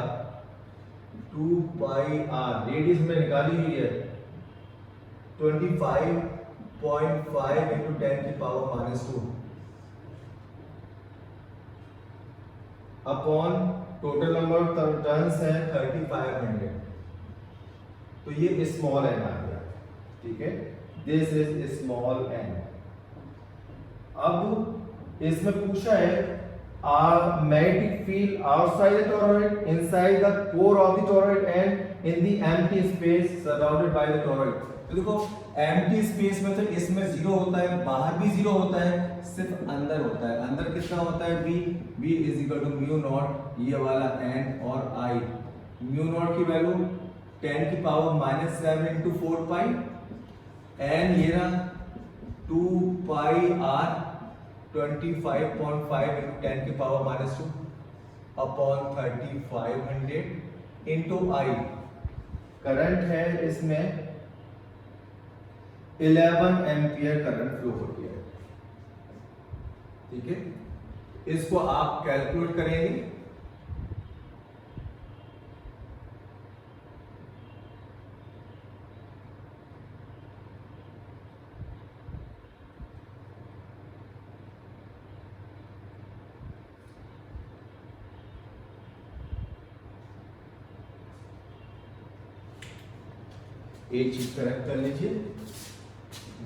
2πr, रेडियस में निकाली हुई है 25.5 × 10⁻⁻2 upon total number of turns है 3500, तो ये स्मॉल n आ गया, ठीक है। This is small n। अब इसमें पूछा है magnetic field outside the toroid, inside the core of the toroid and in the empty space surrounded by the toroid। तो देखो empty space में तो इसमें 0 होता है, बाहर भी 0 होता है, सिर्फ अंदर होता है। अंदर कितना होता है? v = μ0, ये वाला n और I। μ0 की वैल्यू 10⁻⁻7 × 4π, n ये रहा 2πr 25.5 × 10⁻⁻2 upon 3500 into I। Current है इसमें 11 एम्पियर करंट फ्लो होती है, ठीक है। इसको आप कैलकुलेट करेंगे, एक चीज करेक्ट कर लीजिए,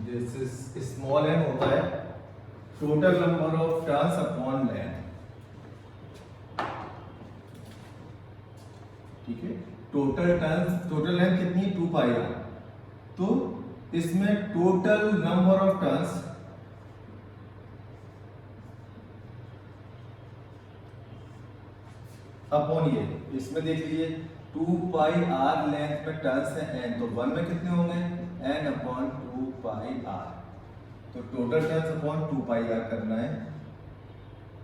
दिस इज स्मॉल n होता है total number of turns upon length, ठीक है। टोटल लेंथ कितनी, 2 पाई r, तो इसमें total number of turns upon ये, इसमें देख लीजिए 2 पाई r लेंथ में टर्न्स है n, तो 1 में कितने होंगे n अपॉन 2 पाई r, तो टोटल टर्न्स अपॉन 2 पाई r करना है।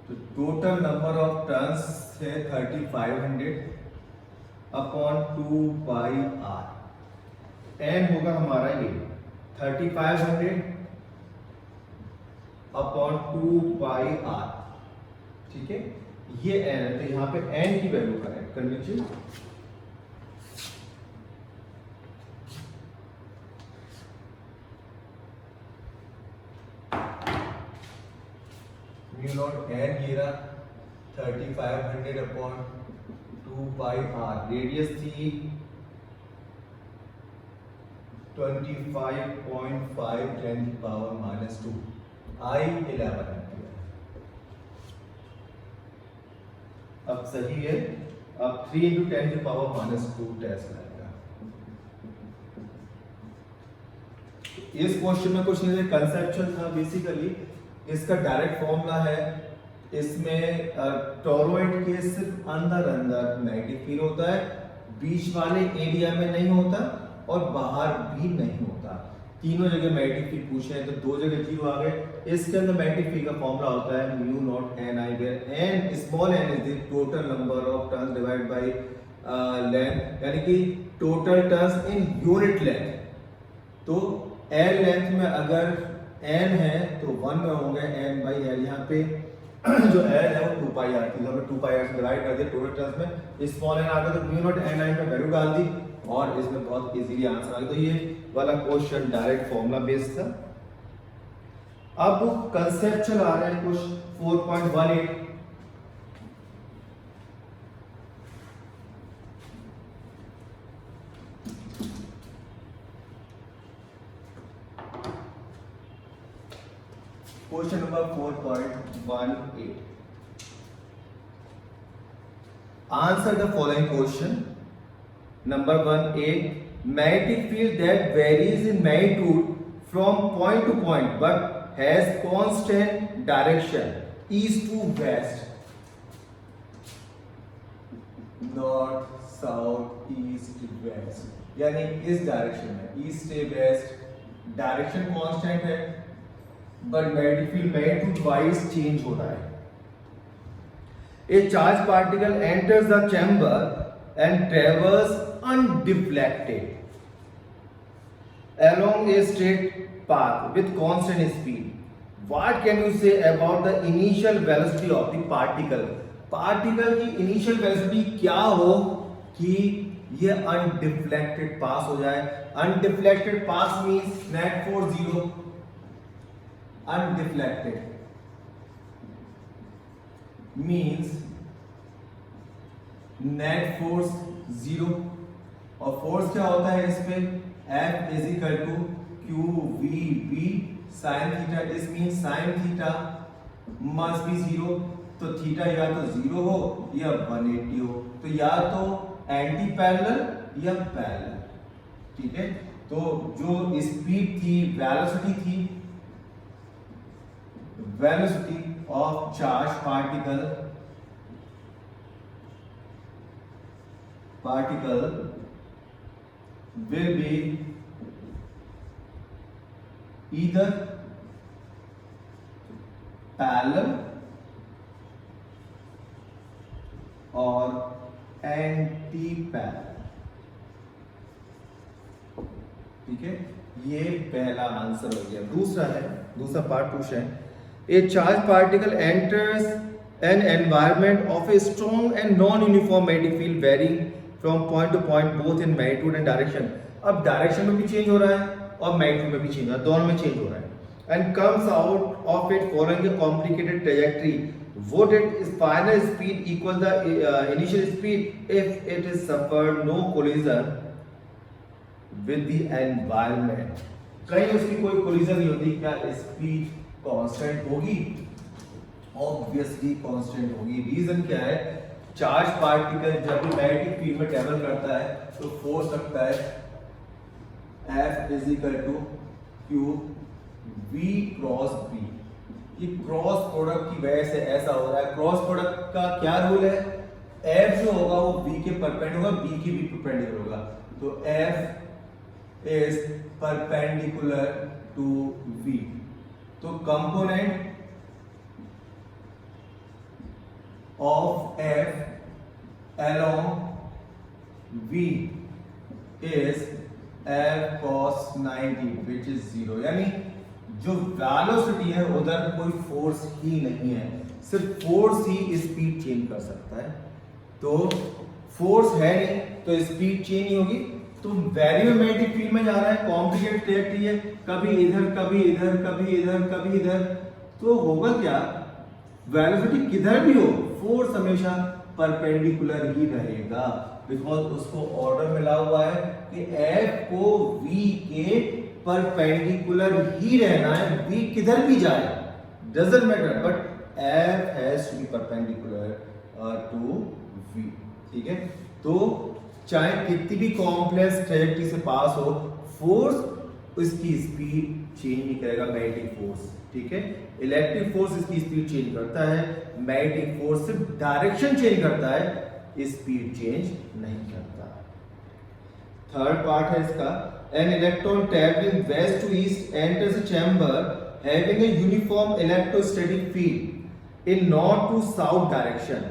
तो टोटल नंबर ऑफ टर्न्स है 3500 अपॉन 2 पाई r, n होगा हमारा ये 3500 अपॉन 2 पाई r, ठीक है। ये n है, तो यहाँ पे n की वैल्यू करेक्ट कर लीजिए। म्यू नॉट n ये रहा 3500 अपॉन 2 पाई r, रेडियस थी 25.5 10 की पावर -2, I 11 एम्पीयर। अब सही है, अब 3 × 10 की पावर -2 टेस्ट आएगा। इस क्वेश्चन में कुछ नहीं, कंसेप्चुअल था बेसिकली। इसका डायरेक्ट फॉर्मूला है, इसमें टोरॉइड के सिर्फ अंदर मैग्नेटिक फील्ड होता है, बीच वाले एरिया में नहीं होता और बाहर भी नहीं होता। तीनों जगह मैग्नेटिक फील्ड पूछे हैं, तो 2 जगह 0 आ गए। इसके अंदर मैग्नेटिक फील्ड का फॉर्मूला होता है mu naught n I, where n small n is the total number of turns divide by length, यानी कि total turns in unit length. तो l लेंथ में अगर n है तो 1 में होंगे n बाई l, यहाँ पे जो l है वो 2 पाई r थी, हमने 2 पाई r से डिवाइड कर दिया टोटल टर्म्स में, स्मॉल n आ गया तो म्यू नॉट n I में वैल्यू डाल दी और इसमें बहुत इजीली आंसर आ गया। तो ये वाला क्वेश्चन डायरेक्ट फॉर्मूला बेस्ड था। अब कंसेप्चुअल आ रहे हैं कुछ 4.18। Question number 4.18, answer the following question. Number 1A, magnetic field that varies in magnitude from point to point but has constant direction east to west, north, south, east, west, यानी इस direction में east से west direction constant है but magnetic field magnitude wise change हो रहा है। A charged particle enters the chamber and travels undeflected along a straight path with constant speed. What can you say about the initial velocity of the particle? Particle की initial velocity क्या हो कि ये undeflected pass हो जाए। Undeflected pass means net force 0, undeflected means net force 0, और force क्या होता है इस पे F is equal to QVB sin theta, इस means sin theta must be 0, तो थीटा या तो 0 हो या 180 हो, तो या तो एंटी पैरेलल या पैरेलल, ठीक है। तो जो स्पीड थी, velocity of charge particle will be either parallel or anti-parallel, ठीक है। ये पहला आंसर हो गया। दूसरा पार्ट पूछा है, a charge particle enters an environment of a strong and non uniform magnetic field varying from point to point both in magnitude and direction. अब डायरेक्शन में भी चेंज हो रहा है और मैग्नीट्यूड में भी चेंज हो रहा है, दोनों में चेंज हो रहा है। And comes out of it following a complicated trajectory, would its final speed equal the initial speed if it is suffered no collision with the environment, कहीं उसकी कोई कोलिजन नहीं होती, क्या स्पीड कांस्टेंट होगी? ऑब्वियसली कांस्टेंट होगी। Reason क्या है? चार्ज पार्टिकल जब भी मैग्नेटिक फील्ड में ट्रेवल करता है तो फोर्स लगता है F is equal to Q V cross B। ये क्रॉस प्रोडक्ट की वजह से ऐसा हो रहा है। क्रॉस प्रोडक्ट का क्या रूल है? F जो होगा वो B के परपेंडिकुलर होगा, B की भी परपेंडिकुलर होगा, तो F is perpendicular to V। तो component of F along V is F cos 90 which is 0। यानी जो वेलोसिटी है उधर कोई फोर्स ही नहीं है, सिर्फ फोर्स ही स्पीड चेंज कर सकता है। तो फोर्स है नहीं तो स्पीड चेंज नहीं होगी। तो वेरिएबल मैग्नेटिक फील्ड में जा रहा है, कॉम्प्लिकेटेड ट्रैजेक्टरी है, कभी इधर कभी इधर कभी इधर कभी इधर, तो होगा क्या? वेलोसिटी किधर भी हो फोर्स हमेशा परपेंडिकुलर ही रहेगा, बिकॉज उसको ऑर्डर मिला हुआ है कि F को V के परपेंडिकुलर ही रहना है, V किधर भी जाए doesn't matter, but F has to be perpendicular to V। ठीक है, तो चाहे कितनी भी कॉम्प्लेक्स ट्रैजेक्टरी से पास हो, फोर्स उसकी स्पीड चेंज नहीं करेगा, मैग्नेटिक फोर्स। ठीक है, इलेक्ट्रिक फोर्स इसकी स्पीड चेंज करता है, मैग्नेटिक फोर्स सिर्फ डायरेक्शन चेंज करता है, स्पीड चेंज नहीं करता। थर्ड पार्ट है इसका, an electron travelling west to east enters a chamber having a uniform electrostatic field in north to south direction,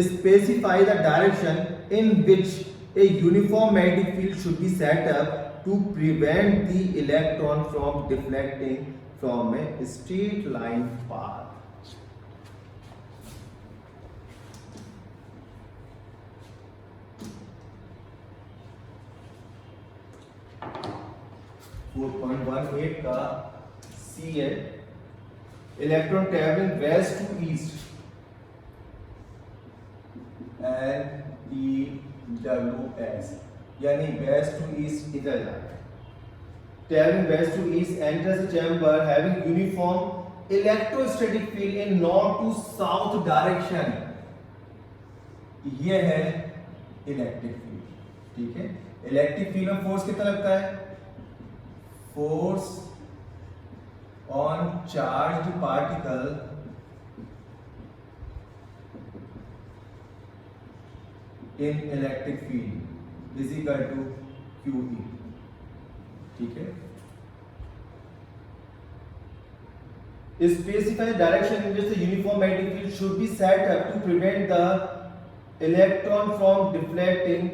specify the direction in which a uniform magnetic field should be set up to prevent the electron from deflecting from a straight line path। 4.18 का C है, electron travelling west to east, LEWS, यानी west to east इधर जाए, travelling west to east enters a chamber having uniform electrostatic field in north to south direction. ये है electric field. ठीक है, electric field में फोर्स कितना लगता है? Force on charged particle in electric field is equal to QE। ठीक है, specify direction in which the uniform magnetic field should be set up to prevent the electron from deflecting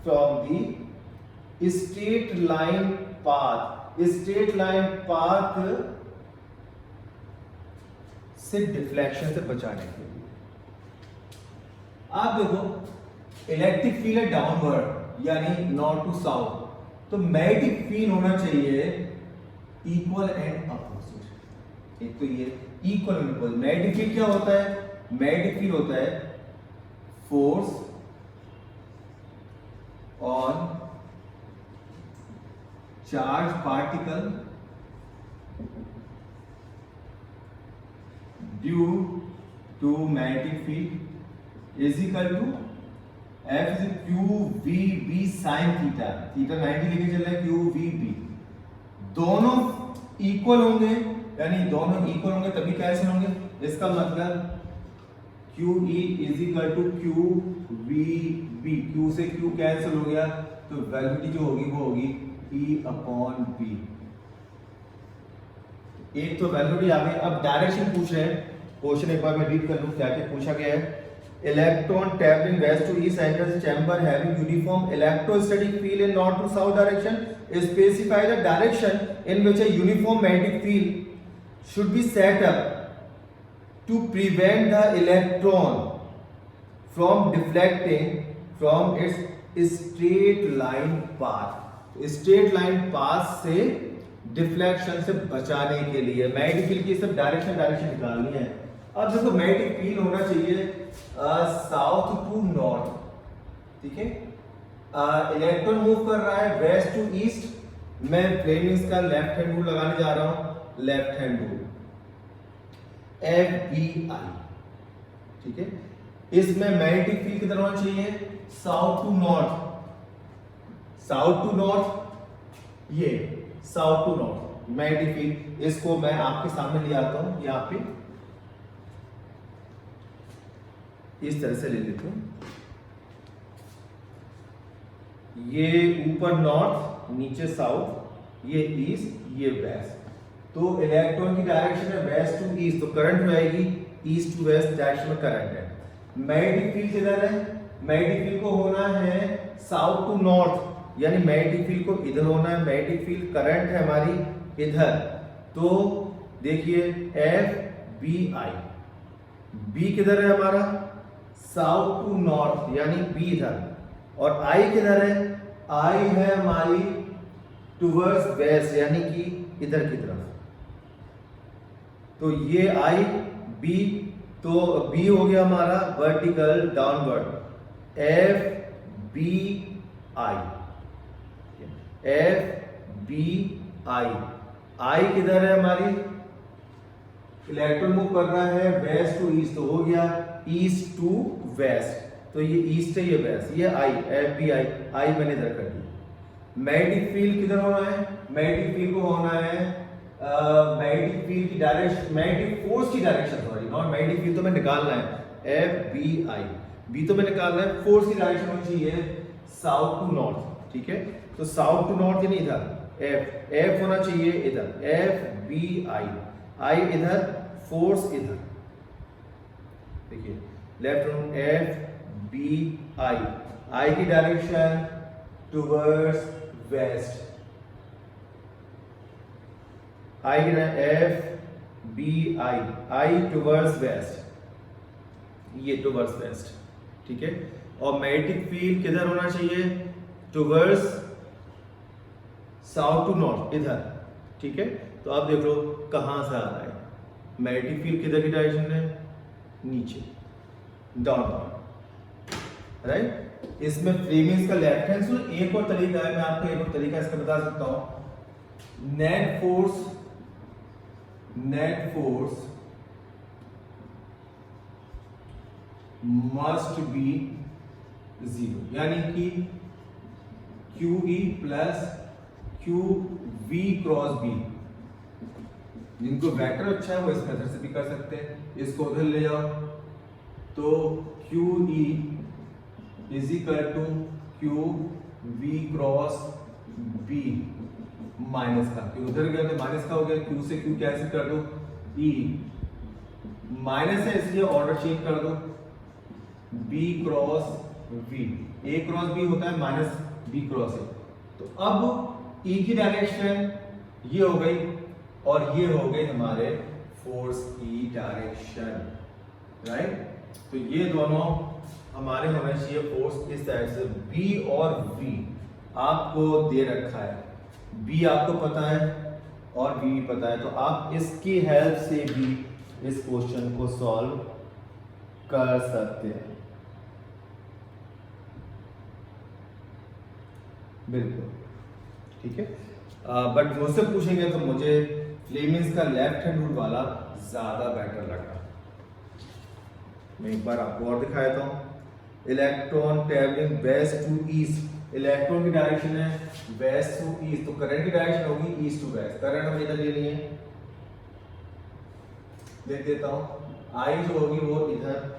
from the straight line path। straight line path से deflection से बचाने के लिए आप देखो electric field है डाउनवर्ड यानी नॉर्थ टू साउथ, तो मैग्नेटिक फील्ड होना चाहिए इक्वल एंड अपोजिट। एक तो ये equal and opposite. Magnetic field क्या होता है? मैग्नेटिक फील्ड होता है force on charge particle due to magnetic field is equal to F is QVB sin theta, theta 90 लेके चल रहा है, QVB दोनों इक्वल होंगे, यानी दोनों इक्वल होंगे तभी कैंसिल होंगे। इसका मतलब QE is equal to QVB, Q से Q कैंसिल हो गया, तो वेलोसिटी जो होगी वो होगी E अपॉन B। एक तो वेलोसिटी आ गई। अब डायरेक्शन पूछ रहे हैं, क्वेश्चन एक बार मैं रीड कर लूं क्या क्या पूछा गया है। Electron traveling west to east enters the chamber having uniform electrostatic field in north to south direction. Specify the direction in which a uniform magnetic field should be set up to prevent the electron from deflecting from its straight line path। straight line path से deflection से बचाने के लिए magnetic field की sub direction निकालनी है। अब देखो मैग्नेटिक फील्ड होना चाहिए साउथ टू नॉर्थ, ठीक है। इलेक्ट्रॉन मूव कर रहा है वेस्ट टू ईस्ट, मैं फ्लेमिंग्स का लेफ्ट हैंड रूल लगाने जा रहा हूं, लेफ्ट हैंड रूल FBI, ठीक है। इसमें मैग्नेटिक फील्ड किधर होना चाहिए, south to north, south to north, ये south to north magnetic field. इसको मैं आपके सामने ले आता हूं, यहां पे इस तरह से ले लेते हूं, ये ऊपर नॉर्थ, नीचे साउथ, ये ईस्ट, ये वेस्ट। तो इलेक्ट्रॉन की डायरेक्शन है वेस्ट टू ईस्ट, तो करंट में आएगी ईस्ट टू वेस्ट डायरेक्शन में करंट है। मैग्नेटिक फील्ड किधर है, मैग्नेटिक फील्ड को होना है साउथ टू नॉर्थ, यानी मैग्नेटिक फील्ड को इधर होना है, मैग्नेटिक फील्ड करंट है हमारी इधर। तो देखिए FBI, बी किधर है हमारा, साउथ टू नॉर्थ, यानी बी इधर, और आई किधर है, आई है हमारी टुवर्ड्स वेस्ट, यानी कि इधर की तरफ। तो ये आई बी, तो बी हो गया हमारा वर्टिकल डाउनवर्ड, FBI, FBI, आई किधर है हमारी, इलेक्ट्रॉन मूव कर रहा है वेस्ट टू ईस्ट, तो हो गया ईस्ट टू वेस्ट, तो ये ईस्ट है ये वेस्ट, ये आई FBI, आई मैंने इधर कर दी। मैग्नेटिक फील्ड किधर होना है, मैग्नेटिक फील्ड को होना है मैग्नेटिक फील्ड की डायरेक्शन, मैग्नेटिक फोर्स की direction, sorry not magnetic field, तो मैं निकालना है FBI, बी तो मैं निकालना है, फोर्स की डायरेक्शन होनी चाहिए साउथ टू नॉर्थ, ठीक है। तो साउथ टू नॉर्थ यानी इधर, F होना चाहिए इधर, FBI, आई इधर, फोर्स इधर, देखिए लेफ्ट हैंड FBI, आई की डायरेक्शन टुवर्ड्स वेस्ट, आई की FBI, आई टुवर्ड्स वेस्ट, ये टुवर्ड्स वेस्ट, ठीक है। और मैग्नेटिक फील्ड किधर होना चाहिए, टुवर्ड्स साउथ टू नॉर्थ, इधर, ठीक है। तो अब देख लो कहां से आ रहा है, मैग्नेटिक फील्ड किधर की डायरेक्शन है, नीचे, डाउन, राइट। इसमें फ्लेमिंग्स का लेफ्ट हैंड रूल, एक और तरीका है, मैं आपको एक और तरीका इसका बता सकता हूं, net force must be zero, यानी कि QE plus QV cross B, जिनको वेक्टर अच्छा है वो इस मेथड से भी कर सकते हैं, इसको उधर ले जाओ, तो QE is equal to QV cross B minus का, क्यों उधर गया तो माइनस का हो गया, Q से Q कैंसिल कर दो, E माइनस है इसलिए ऑर्डर चेंज कर दो, B cross V, A cross B होता है माइनस B क्रॉस A। तो अब E की डायरेक्शन ये हो गई और ये हो गई हमारे फोर्स की डायरेक्शन, राइट। तो ये दोनों हमारे होने चाहिए फोर्स इस साइड से, B और V आपको दे रखा है, B आपको पता है और V भी पता है, तो आप इसकी हेल्प से भी इस क्वेश्चन को सॉल्व कर सकते हैं, बिल्कुल, ठीक है। बट मुझसे पूछेंगे तो मुझे फ्लेमिंग्स का लेफ्ट हैंड रूल वाला ज्यादा बेटर लगा। मैं एक बार आपको और दिखा देता हूं, electron travelling west to east, electron की डायरेक्शन है वेस्ट टू ईस्ट, तो करंट की डायरेक्शन होगी ईस्ट टू वेस्ट, करंट हमें इधर लेनी है, देख देता हूं, आई जो होगी वो इधर,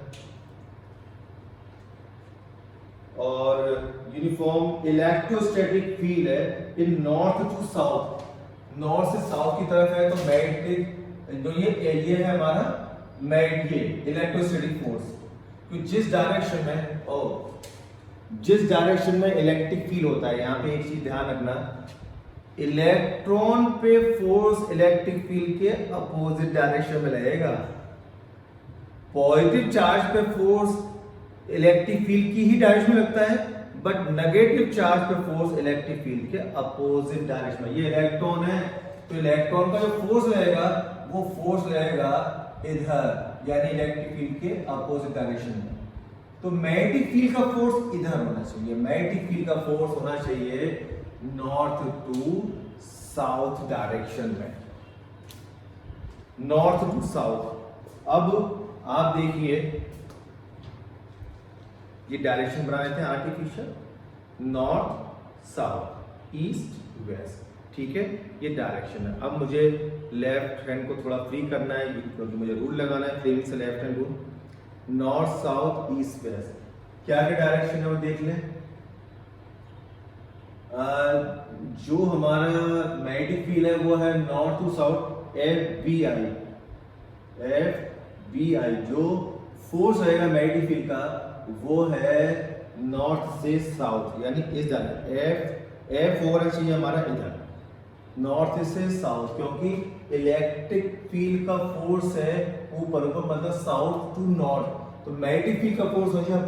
और यूनिफॉर्म इलेक्ट्रोस्टैटिक फील्ड है इन नॉर्थ टू साउथ, नॉर्थ से साउथ की तरफ है, तो मैग्नेटिक जो ये है हमारा मैग्नेटिक इलेक्ट्रोस्टैटिक फोर्स, तो जिस डायरेक्शन में इलेक्ट्रिक फील्ड होता है, यहाँ पे एक चीज ध्यान रखना, इलेक्ट्रॉन पे फोर्स इलेक्ट्रिक फील्ड के अपोजिट डायरेक्शन में लगेगा, पॉजिटिव चार्ज पे फोर्स इलेक्ट्रिक फील्ड की ही डायरेक्शन में लगता है, बट नेगेटिव चार्ज पे फोर्स इलेक्ट्रिक फील्ड के अपोजिट डायरेक्शन में। ये इलेक्ट्रॉन है तो इलेक्ट्रॉन का जो फोर्स रहेगा वो फोर्स रहेगा इधर, यानी इलेक्ट्रिक फील्ड के अपोजिट डायरेक्शन में, तो मैग्नेटिक फील्ड का फोर्स इधर होना चाहिए, मैग्नेटिक फील्ड का फोर्स होना चाहिए नॉर्थ टू साउथ डायरेक्शन में, नॉर्थ टू साउथ। अब आप देखिए ये डायरेक्शन बना लेते हैं artificial, north south east west, ठीक है, ये डायरेक्शन है। अब मुझे लेफ्ट हैंड को थोड़ा फ्री करना है क्योंकि मुझे रूल लगाना है, फ्रेम से left hand rule, north south east west. क्या क्या डायरेक्शन है वो देख लें। जो हमारा मैग्नेटिक फील्ड है वो है north to south, F B I, जो फोर्स रहेगा मैग्नेटिक फील्ड का वो है नॉर्थ से साउथ, यानी इस डायरेक्शन एफ होना चाहिए हमारा इधर, नॉर्थ से साउथ, क्योंकि इलेक्ट्रिक फील्ड का फोर्स है ऊपर ऊपर, मतलब साउथ टू नॉर्थ, तो मैग्नेटिक फील्ड का फोर्स हो जाए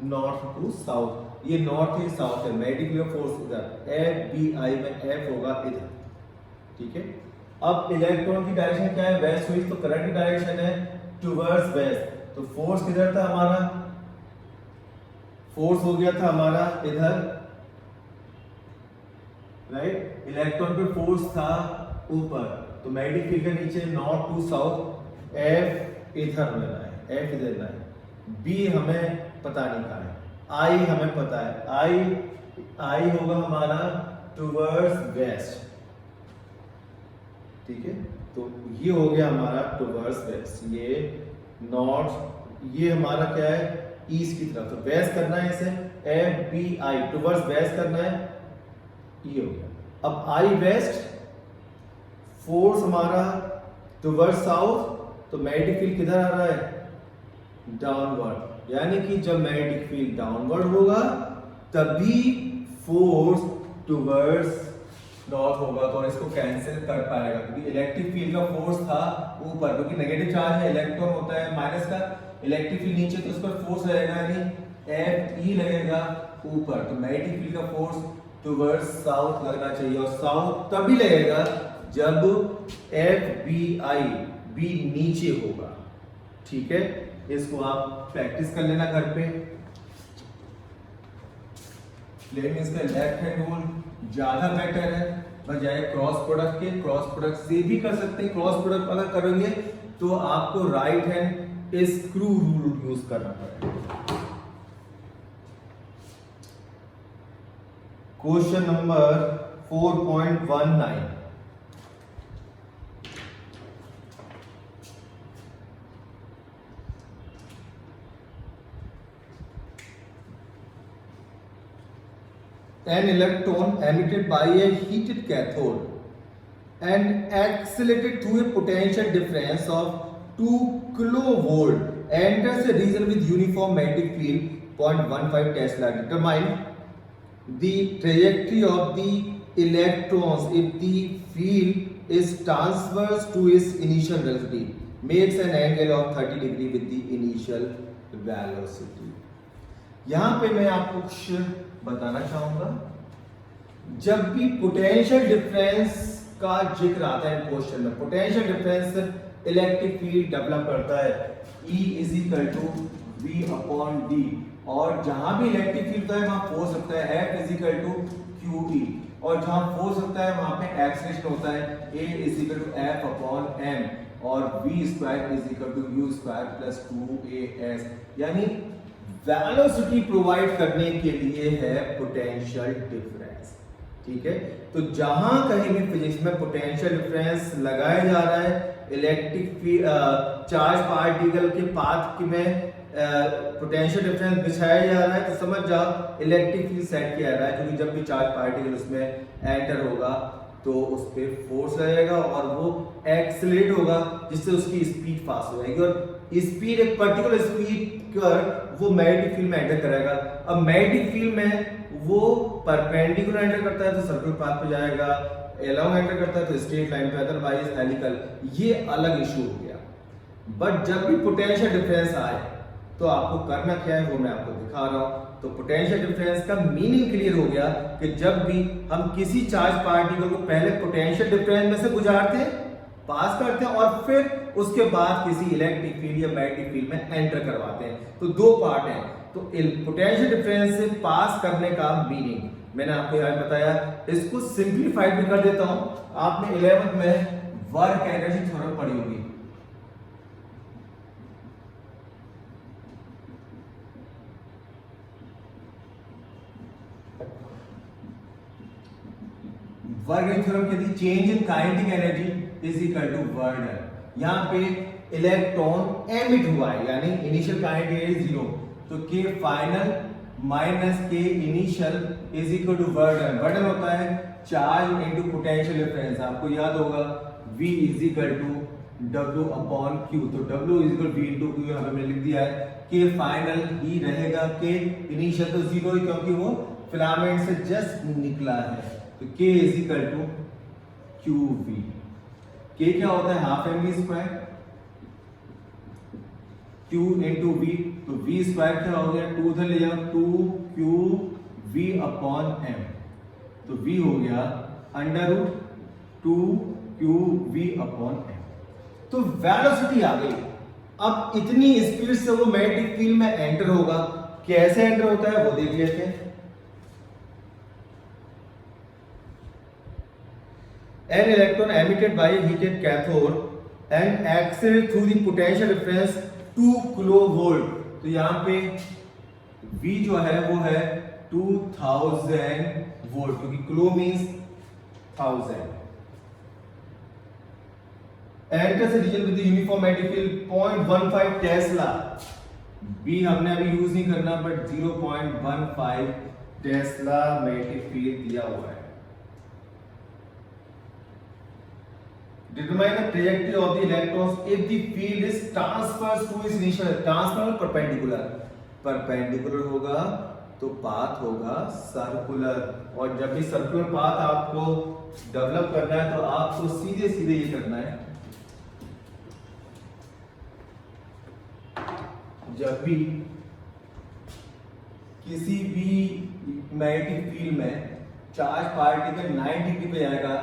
नॉर्थ टू साउथ, ये नॉर्थ ही साउथ है, मैग्नेटिक फील्ड का फोर्स इधर, एफ बी आई में एफ होगा इधर, ठीक है। अब इलेक्ट्रॉन की डायरेक्शन क्या है, वेस्ट हुई, तो करंट की डायरेक्शन है टुवर्ड्स वेस्ट, तो फोर्स किधर था हमारा, फोर्स हो गया था हमारा इधर, राइट, इलेक्ट्रॉन पे फोर्स था ऊपर, तो मैग्नेटिक फील्ड के नीचे नॉर्थ टू साउथ, एफ इधर लेना है, एफ इधर लेना है, बी हमें पता नहीं कहाँ है, आई हमें पता है, आई होगा हमारा टुवर्ड्स वेस्ट, ठीक है, तो ये हो गया हमारा टुवर्ड्स वेस्ट, ये नॉर्थ, ये हमारा क्या है ईस्ट की तरफ, तो वेस्ट करना है इसे, F B I towards west करना है, ये हो गया। अब आई वेस्ट, फोर्स हमारा टुवर्ड्स साउथ, तो मैग्नेटिक फील्ड किधर आ रहा है, डाउनवर्ड, यानी कि जब मैग्नेटिक फील्ड डाउनवर्ड होगा तभी फोर्स टुवर्ड्स नॉर्थ होगा, तो इसको कैंसिल कर पाएगा, क्योंकि इलेक्ट्रिक फील्ड का फोर्स था ऊपर, क्योंकि नेगेटिव चार्ज है, इलेक्ट्रॉन होता है माइनस का, इलेक्ट्रिक फील्ड नीचे, तो उस पर फोर्स रहेगा, यानी एफ ई लगेगा ऊपर, तो मैग्नेटिक फील्ड का फोर्स टुवर्ड्स साउथ लगना चाहिए, और साउथ तभी लगेगा जब एफ बी आई, बी नीचे होगा, ठीक है। इसको आप प्रैक्टिस कर लेना घर पे। लेकिन इसका लेफ्ट हैंड रूल ज्यादा बेटर है बजाय क्रॉस प्रोडक्ट के, क्रॉस प्रोडक्ट से भी कर सकते हैं, क्रॉस प्रोडक्ट अगर करेंगे तो आपको right hand screw rule use करना पड़ेगा। Question number 4.19, an electron emitted by a heated cathode and accelerated through a potential difference of 2 kilovolt enters a region with uniform magnetic field 0.15 Tesla. Determine the trajectory of the electrons if the field is transverse to its initial velocity, makes an angle of 30 degree with the initial velocity. यहां पे मैं आपको कुछ बताना चाहूंगा, जब भी potential difference का जिक्र आता है क्वेश्चन में, potential difference electric field develop करता है, E is equal to V upon D, और जहां भी इलेक्ट्रिक फील्ड है वहां फोर्स होता है F is equal to QE, और जहां फोर्स होता है वहां पे एक्सेलरेशन होता है A is equal to F upon M, और V square is equal to U square plus 2AS, यानी वेलोसिटी प्रोवाइड करने के लिए है पोटेंशियल डिफरेंस, ठीक है। तो जहां कहीं भी फिजिक्स में पोटेंशियल डिफरेंस लगाया जा रहा है, इलेक्ट्रिक चार्ज पार्टिकल के पाथ में पोटेंशियल डिफरेंस बिछाया जा रहा है, तो समझ जाओ इलेक्ट्रिक फील्ड सेट किया जा रहा है, क्योंकि जब भी चार्ज पार्टिकल उसमें एंटर होगा तो उस पे फोर्स रहेगा और वो एक्सेलरेट होगा, जिससे उसकी स्पीड फास्ट हो जाएगी, और स्पीड एक पर्टिकुलर स्पीड पर वो मैग्नेटिक फील्ड में एंटर करेगा। अब मैग्नेटिक फील्ड में वो परपेंडिकुलर एंटर करता है तो सर्कुलर पाथ पे जाएगा, अलोंग एंटर करता है तो स्ट्रेट लाइन पे, अदरवाइज हेलिकल, ये अलग इशू हो गया। बट जब भी पोटेंशियल डिफरेंस आए तो आपको करना क्या है वो मैं आपको दिखा रहा हूं। तो पोटेंशियल डिफरेंस का मीनिंग क्लियर हो गया कि जब भी हम किसी चार्ज पार्टिकल को पहले पोटेंशियल डिफरेंस में से गुजारते हैं, पास करते हैं और फिर उसके बाद किसी इलेक्ट्रिक फील्ड या मैग्नेटिक फील्ड में एंटर करवाते हैं। तो दो पार्ट हैं। तो पोटेंशियल डिफरेंस से पास करने का मीनिंग मैंने आपको यहाँ बताया। इसको सिंप्लीफाइड भी कर देता हूं। आपने 11th में वर्क एनर्जी थ्योरम पढ़ी होगी। वर्क एनर्जी थ्योरम कहती है change in kinetic energy is equal to work done. यहाँ पे इलेक्ट्रॉन एमिट हुआ है यानी इनिशियल काइनेटिक एनर्जी 0, तो K final minus K initial is equal to work done. Work done होता है चार्ज इनटू पोटेंशियल डिफरेंस। आपको याद होगा V is equal to W upon Q। तो W is equal V into Q यहाँ पे मैंने लिख दिया है। के फाइनल ही रहेगा, के इनिशियल तो 0 ही क्योंकि वो फिलामेंट से जस्ट निकला है। तो K is equal to QV। K क्या होता है half mv square, Q into V, तो V स्क्वायर क्या हो गया 2 उधर ले जाओ 2QV अपॉन m। तो V हो गया under root 2QV upon m। तो वेलोसिटी आ गई। अब इतनी स्पीड से वो मैग्नेटिक फील्ड में एंटर होगा। कैसे एंटर होता है वो देख लेते हैं। An electron emitted by a heated cathode and accelerated through the potential difference 2 kilovolt. तो यहाँ पे V जो है वो है 2000 वोल्ट, क्योंकि kilo means 1000। Enters a region with the uniform magnetic field 0.15 Tesla. B हमने अभी यूज नहीं करना, बट 0.15 टेस्ला मैग्नेटिक फील्ड दिया हुआ है। Determine the trajectory of the electrons if the field is transverse to its initial। transverse perpendicular, perpendicular होगा तो path होगा सर्कुलर। और जब भी सर्कुलर पाथ आपको डेवलप करना है तो आपको सीधे सीधे ये करना है। जब भी किसी भी मैग्नेटिक फील्ड में चार्ज पार्टिकल 90 डिग्री पे जाएगा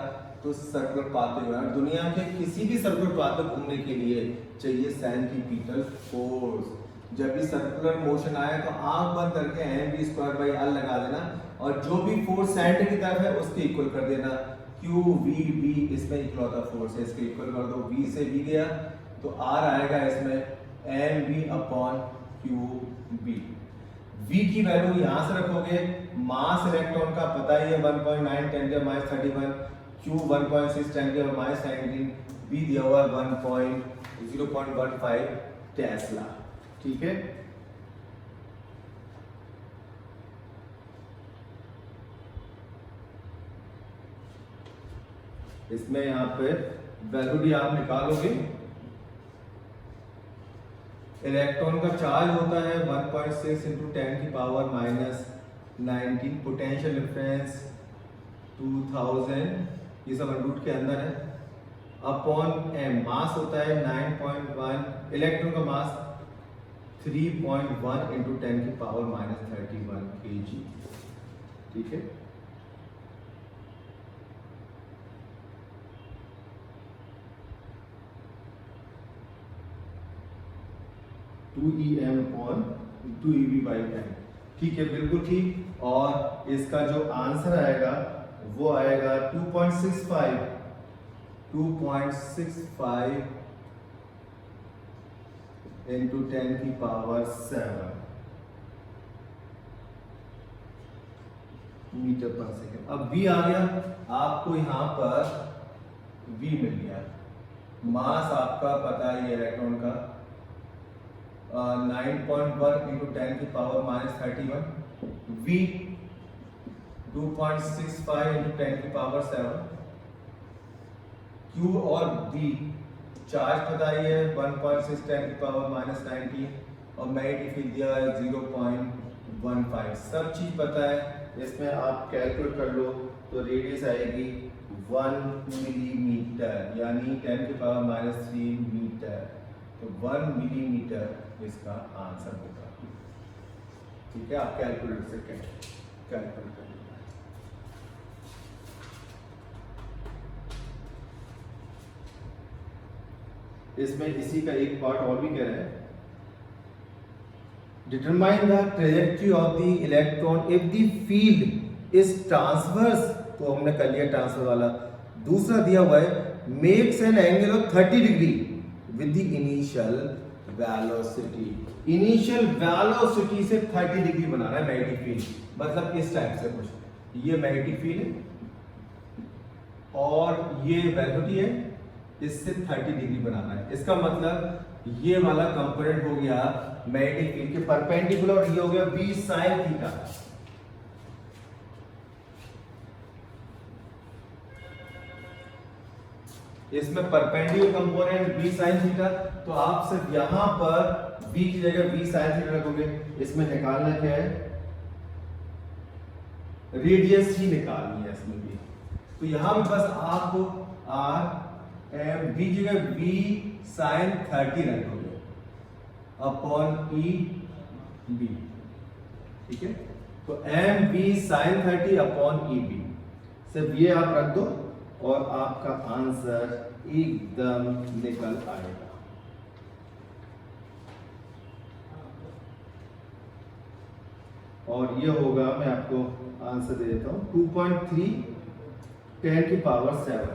तो सर्कुलर पाथ होगा। दुनिया के किसी भी सर्कुलर पाथ पर घूमने के लिए चाहिए सेंट्रीपिटल फोर्स। जब भी सर्कुलर मोशन आए तो आंख बंद करके mv²/r लगा देना और जो भी फोर्स सेंटर की तरफ है उसके इक्वल कर देना। QVB इसमें इकलौता फोर्स है, इसके इक्वल कर दो। V से V गया तो R आएगा इसमें mv अपॉन QB। V की वैल्यू यहां से रखोगे। मास इलेक्ट्रॉन का पता ही है 1.9 × 10⁻31, Q 1.6 × 10⁻19, B दिया हुआ 0.15 टेस्ला। ठीक है, इसमें यहां पे वैल्यू भी आप निकालोगे। इलेक्ट्रॉन का चार्ज होता है 1.6 × 10⁻19, पोटेंशियल डिफरेंस 2000, ये सब रूट के अंदर है, अपॉन m। मास होता है 9.1, इलेक्ट्रॉन का मास 3.1 × 10⁻31 kg। ठीक है, टू EM अपॉन 2EV/m। ठीक है, बिल्कुल ठीक। और इसका जो आंसर आएगा वो आएगा 2.65 × 10⁻7 मीटर पर सेकेंड। अब V आ गया, आपको यहां पर V मिल गया। मास आपका पता है इलेक्ट्रॉन का 9.1 × 10⁻31, V 2.65 × 10⁻7, Q और B चार्ज पता ही है 1.6 × 10⁻19 और मैग्नेटिक फील्ड दिया है 0.15। सब चीज पता है, इसमें आप कैलकुलेट कर लो तो रेडियस आएगी 1 मिलीमीटर यानी 10⁻³ मीटर। तो 1 मिलीमीटर इसका आंसर होगा। ठीक है, आप कैलकुलेट से कैलकुलेट कर लो। इसमें इसी का एक पार्ट और भी कह रहे हैं, determine the trajectory of the electron if the field is transverse, तो हमने कर लिया ट्रांसफर वाला। दूसरा दिया हुआ है makes an angle of 30 degree with the initial velocity, initial velocity से 30 डिग्री बनाना है मैग्नेटिक फील्ड, मतलब इस टाइप से कुछ, ये मैग्नेटिक फील्ड है और ये वेलोसिटी है, इससे 30 डिग्री बनाना है। इसका मतलब ये वाला कंपोनेंट हो गया मैग्नेटिक फील्ड के परपेंडिकुलर और ये हो गया v sin थीटा। इसमें perpendicular component v sin theta, तो आप सिर्फ यहां पर v की जगह v sin थीटा रखोगे। इसमें निकालना क्या है, रेडियस ही निकालनी है इसमें भी, तो यहां भी बस आपको r m v की जगह v sin 30 रखोगे अपॉन e b, ठीक है। तो m v sin 30 upon e b, सिर्फ ये आप रख दो और आपका आंसर एकदम निकल आएगा। और ये होगा, मैं आपको आंसर दे देता हूं, 2.3 10 की पावर 7।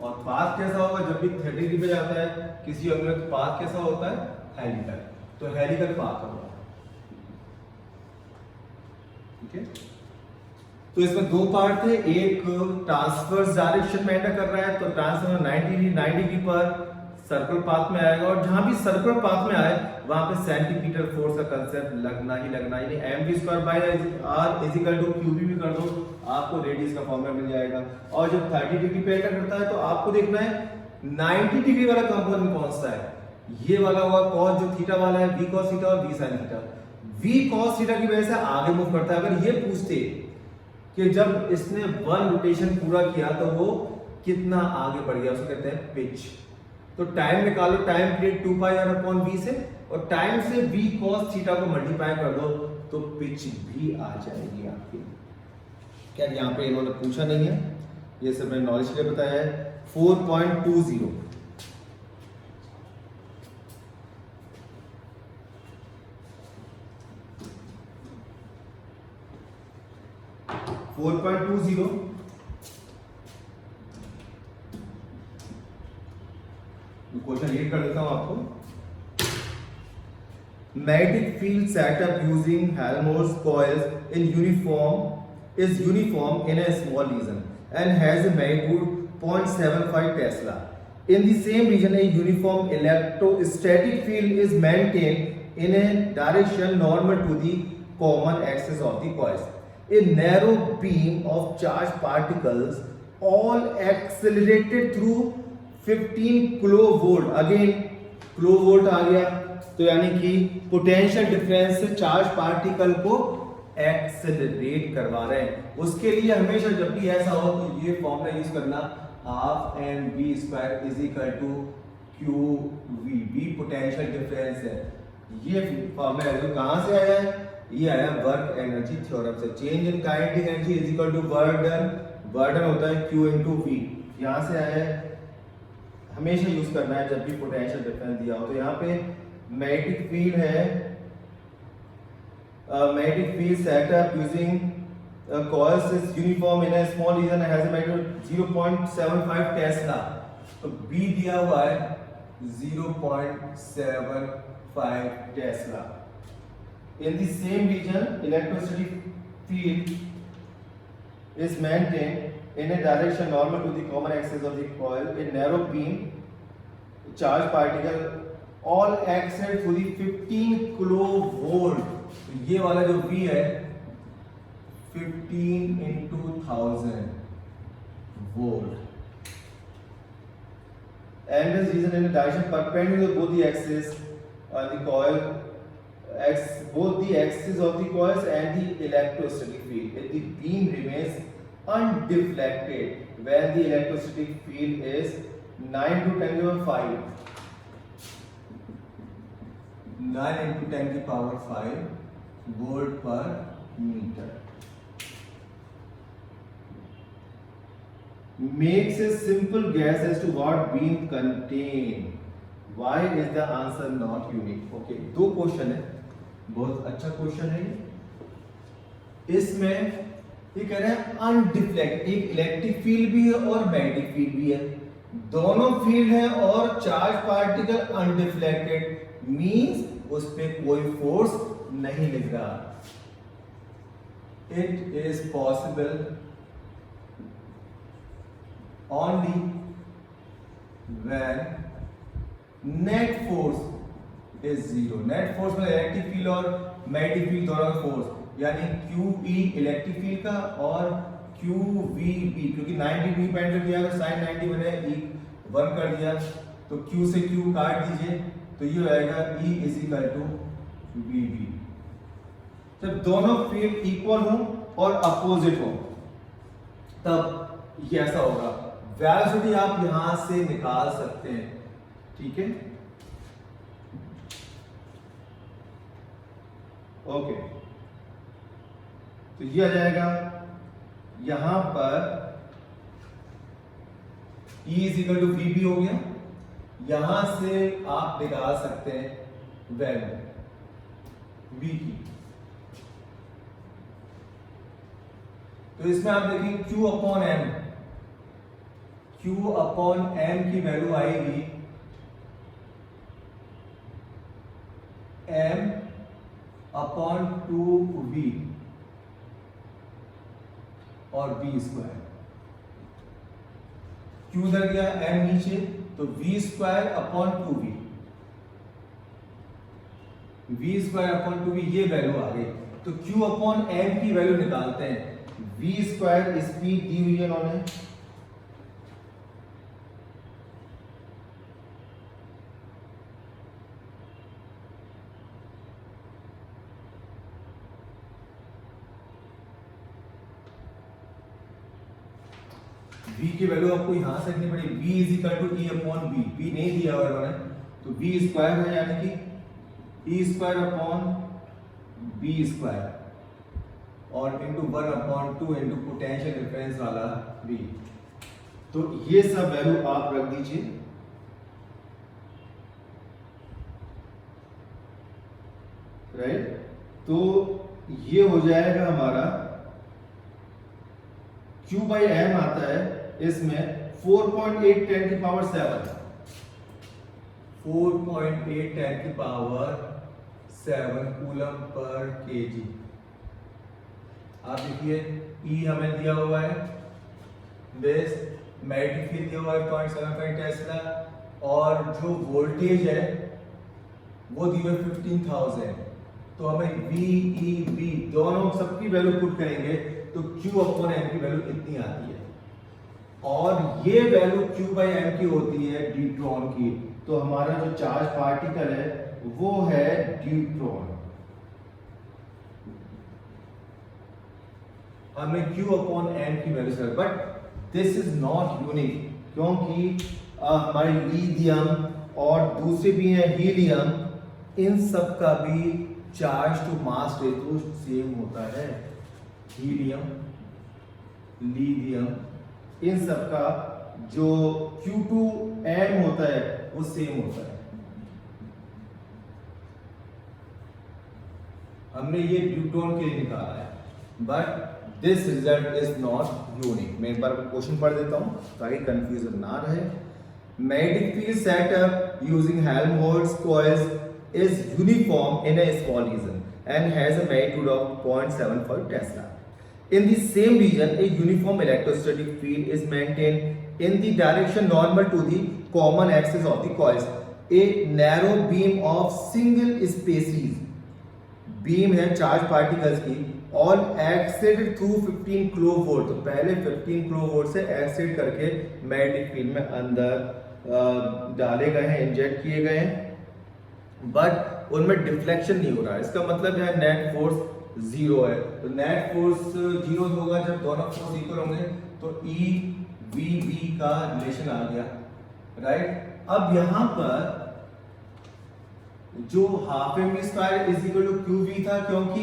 और पाथ कैसा होगा, जब भी 30 डिग्री पे जाता है किसी एंगल का पाथ कैसा होता है, हेलिकल, तो हेलिकल पाथ होगा, ठीक है। तो इसमें दो पार्ट थे, एक ट्रांसवर्स डायरेक्शन में एंटर कर रहा है, तो ट्रांसफर 90 डिग्री पर सर्कुलर पाथ में आएगा, और जहां भी सर्कुलर पाथ में आए वहां पे सेंटीमीटर फोर्स का कंसेप्ट लगना ही लगना, यानी mv²/r इक्वल टू qb भी कर दो, आपको रेडियस का फॉर्मूला मिल जाएगा। और जब 30 डिग्री पे एंटर करता है तो आपको देखना है 90 डिग्री वाला कंपोनेंट कौन सा है, ये वाला होगा cos, जो थीटा वाला है v cos थीटा और v sin theta. v cos theta की वजह से आगे मूव करता है। अगर ये पूछते कि जब इसने 1 रोटेशन पूरा किया तो वो कितना आगे बढ़ गया, उसको कहते हैं पिच। तो टाइम निकालो, time period 2πr upon v से, और टाइम से v cos थीटा को मल्टीप्लाई कर दो तो पिच भी आ जाएगी आपकी। क्या यहाँ पे इन्होंने पूछा नहीं है, ये सब मैंने नॉलेज के लिए बताया है। 4.20 क्वेश्चन रीड कर देता हूं आपको। Magnetic field setup using Helmholtz coils in uniform in a small region and has a magnitude 0.75 tesla. In the same region, a uniform electrostatic field is maintained in a direction normal to the common axis of the coils. A narrow beam of charged particles, all accelerated through 15 kilovolt. Again, kilovolt आ गया, तो यानी कि potential difference से charge particle को accelerate करवा रहे हैं। उसके लिए हमेशा जब भी ऐसा हो तो ये फॉर्मूला यूज करना, half M V square is equal to Q V, V potential difference है। ये फॉर्मूला कहां से आया है, ये आया वर्क एनर्जी थ्योरम से। Change in kinetic energy is equal to work done, work done होता है Q इनटू V, यहां से आया है। हमेशा यूज करना है जब भी पोटेंशियल डिफरेंस दिया हो। तो यहाँ पे मैग्नेटिक फील्ड है, magnetic field setup using coils is uniform in a small region and has a magnitude 0.75 Tesla. तो B दिया हुआ है 0.75 tesla. In the same region, electrostatic field is maintained in a direction normal to the common axis of the coil. A narrow beam charged particle all accelerate through the 15 kilovolt। तो ये वाला जो V है 15 into 1000 volt, and this region in a direction perpendicular to both the axis on the coil, both the axis of the coils and the electrostatic field. If the beam remains undeflected when the electrostatic field is 9 to 10 to 5, 9 into 10 to the power 5 volt पर metre. Makes a simple guess as to what beam contain. Why is the answer not unique? Okay, दो question है, बहुत अच्छा question है ये। इसमें ये कह रहे हैं अनडिफ्लेक्ट, एक इलेक्ट्रिक फील्ड भी है और मैग्नेटिक फील्ड भी है, दोनों फील्ड है और चार्ज पार्टिकल अनडिफ्लेक्टेड, मींस उस पे कोई फोर्स नहीं लग रहा। It is possible only when net force is zero। net force में इलेक्ट्रिक फील्ड और मैग्नेटिक फील्ड दोनों का फोर्स, यानी QE इलेक्ट्रिक फील्ड का और QVB, क्योंकि 90 डिग्री पॉइंट पे किया तो sin 90 मैंने E 1 कर दिया, तो Q से Q काट दीजिए तो ये हो जाएगा E is equal to VB। जब दोनों फील्ड इक्वल हो और अपोजिट हो तब ये ऐसा होगा। वेलोसिटी आप यहां से निकाल सकते हैं, ठीक है, ओके। तो ये आ जाएगा यहां पर E is equal to VB हो गया, यहां से आप निकाल सकते हैं वैल्यू V की। तो इसमें आप देखिए Q upon M, Q upon M की वैल्यू आएगी M अपॉन 2V और V स्क्वायर। Q उधर गया, M नीचे, तो V square upon 2V, V square upon 2V ये वैल्यू आ गई। तो Q अपॉन M की वैल्यू निकालते हैं। V स्क्वायर स्पीड दी हुई है इन्होंने, V की वैल्यू आपको यहां से रखनी पड़ेगी। V is equal to E upon B, V नहीं दिया हुआ इन्होंने, तो V स्क्वायर है यानी कि E square upon B square और इंटू 1 अपॉन 2 इंटू पोटेंशियल डिफरेंस वाला V। तो ये सब वैल्यू आप रख दीजिए, राइट। तो ये हो जाएगा हमारा Q बाई M आता है इसमें 4.8 10 की पावर 7, 4.8 10 की पावर 7 कूलम पर केजी। आप देखिए E हमें दिया हुआ है, बेस मैग्नेटिक फील्ड दिया हुआ है 0.75 टेस्ला, और जो वोल्टेज है वो दी हुई 15,000। तो हमें VEB दोनों सबकी वैल्यू पुट करेंगे तो Q अपॉन M की वैल्यू इतनी आती है, और ये वैल्यू Q बाई M की होती है ड्यूट्रॉन की। तो हमारा जो चार्ज पार्टिकल है वो है ड्यूट्रॉन। हमें Q अपॉन M की value sir, but this is not unique, क्योंकि हमारे लिथियम और दूसरे भी हैं हीलियम, इन सब का भी charge to mass ratio same होता है। हीलियम, लिथियम, इन सब का जो Q2M होता है वो सेम होता है। हमने ये ड्यूट्रॉन के लिए निकाला है, but this result is not unique. मैं एक बार क्वेश्चन पढ़ देता हूं ताकि कंफ्यूजन ना रहे। Magnetic field setup using Helmholtz coils is uniform in a small region and has a magnitude of 0.75 Tesla. In the same region, a uniform electrostatic field is maintained in the direction normal to the common axis of the coils. A narrow beam of single species beam है charge particles की, और excited through 15 kilovolt. तो पहले 15 kilovolt से excite करके magnetic field में अंदर डाले गए हैं, इंजेक्ट किए गए हैं, बट उनमें डिफ्लेक्शन नहीं हो रहा है। इसका मतलब है नेट फोर्स जीरो है। तो नेट फोर्स जीरो होगा जब दोनों फोर्स इक्वल होंगे, तो E VB का रिलेशन आ गया, राइट। अब यहां पर जो half M V square is equal to Q V था, क्योंकि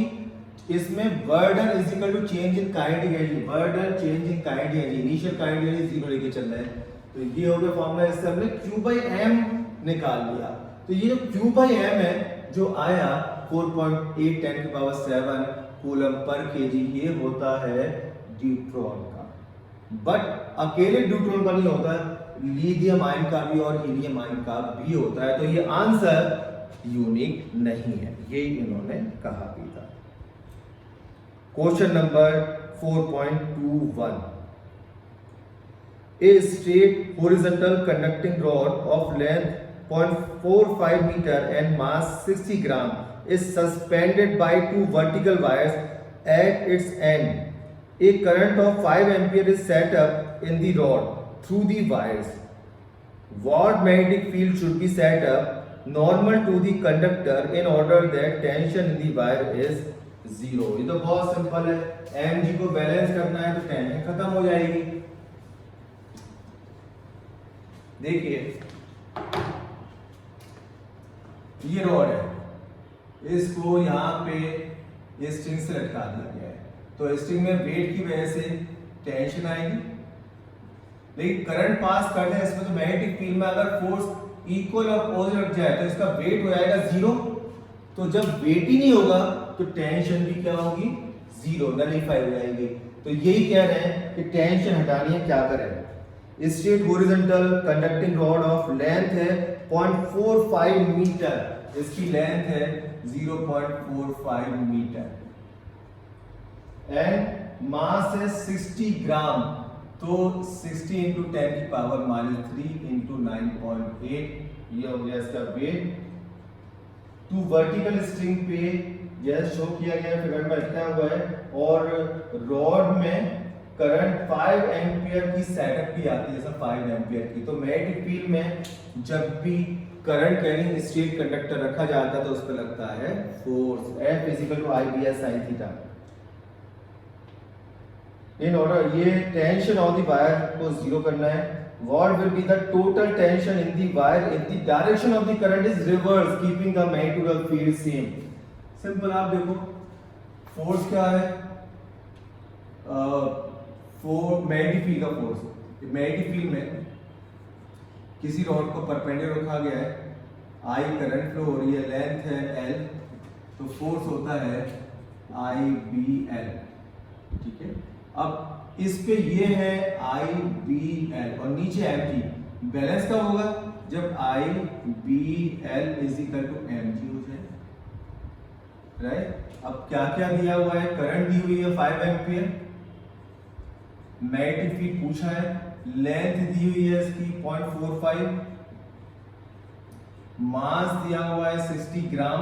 इसमें work done is equal to change in kinetic energy, work done change in kinetic energy, initial kinetic energy zero लेके चल रहे हैं। तो ये हो गया फॉर्मूला, इससे हमने q बाई m निकाल लिया। तो ये जो q बाई m है जो आया 4.8 10 की पावर 7 कूलम पर केजी, ये होता है ड्यूट्रॉन का। बट अकेले ड्यूट्रॉन का नहीं होता, लिथियम आयन का भी और हीलियम आयन का भी होता है। तो ये आंसर यूनिक नहीं है, ये इन्होंने कहा भी था। Question number 4.21, a straight horizontal conducting rod of length 0.45 meter and mass 60 gram is suspended by two vertical wires at its end. A current of 5 ampere is set up in the rod through the wires. What magnetic field should be set up normal to the conductor in order that tension in the wire is zero? ये तो बहुत simple है, mg को balance करना है तो tension खत्म हो जाएगी। देखिए ये रॉड है, इसको यहाँ पे ये स्ट्रिंग से लटका दिया गया है, तो स्ट्रिंग में वेट की वजह से टेंशन आएगी, लेकिन करंट पास करते हैं इसमें तो मैग्नेटिक फील्ड में अगर फोर्स इक्वल और अपोजिट लग जाए तो इसका वेट हो जाएगा जीरो। तो जब वेट ही नहीं होगा तो टेंशन भी क्या होगी, जीरो, नलिफाई हो जाएगी। तो यही कह रहे हैं कि टेंशन हटानी है, क्या करें। Straight horizontal conducting rod of length है 0.45 मीटर, इसकी लेंथ है 0.45 मीटर एंड मास है 60 ग्राम, तो 60 इंटू 10 की पावर -3 इंटू 9.8, ये हो गया इसका वेट। टू वर्टिकल स्ट्रिंग पे जैसे शो किया गया फिगर में लिखा हुआ है, और रॉड में करंट 5 एम्पियर की सेटअप की आती है, सब 5 एम्पियर की। तो मैग्नेटिक फील्ड में जब भी करंट कैरिंग स्ट्रेट कंडक्टर रखा जाता है तो उस पर लगता है force, F equal to IBS sin theta. In order ये टेंशन ऑन द वायर को जीरो करना है। What will be the total tension in the wire if the direction of the current is reverse keeping the magnetic field same. Simple, आप देखो force क्या है, magnetic field का फोर्स, मैग्नेटिक फील्ड में किसी रॉड को परपेंडिकुलर रखा गया है, I करंट फ्लो हो रही है, लेंथ है L, तो फोर्स होता है IBL, ठीक है। अब इस पे ये है IBL और नीचे mg, बैलेंस कब होगा, जब IBL is equal to mg हो जाए, राइट। अब क्या क्या दिया हुआ है, करंट दी हुई है 5 एम्पियर, मैग्नेटिक फील्ड पूछा है, लेंथ दी हुई है इसकी 0.45, मास दिया हुआ है 60 ग्राम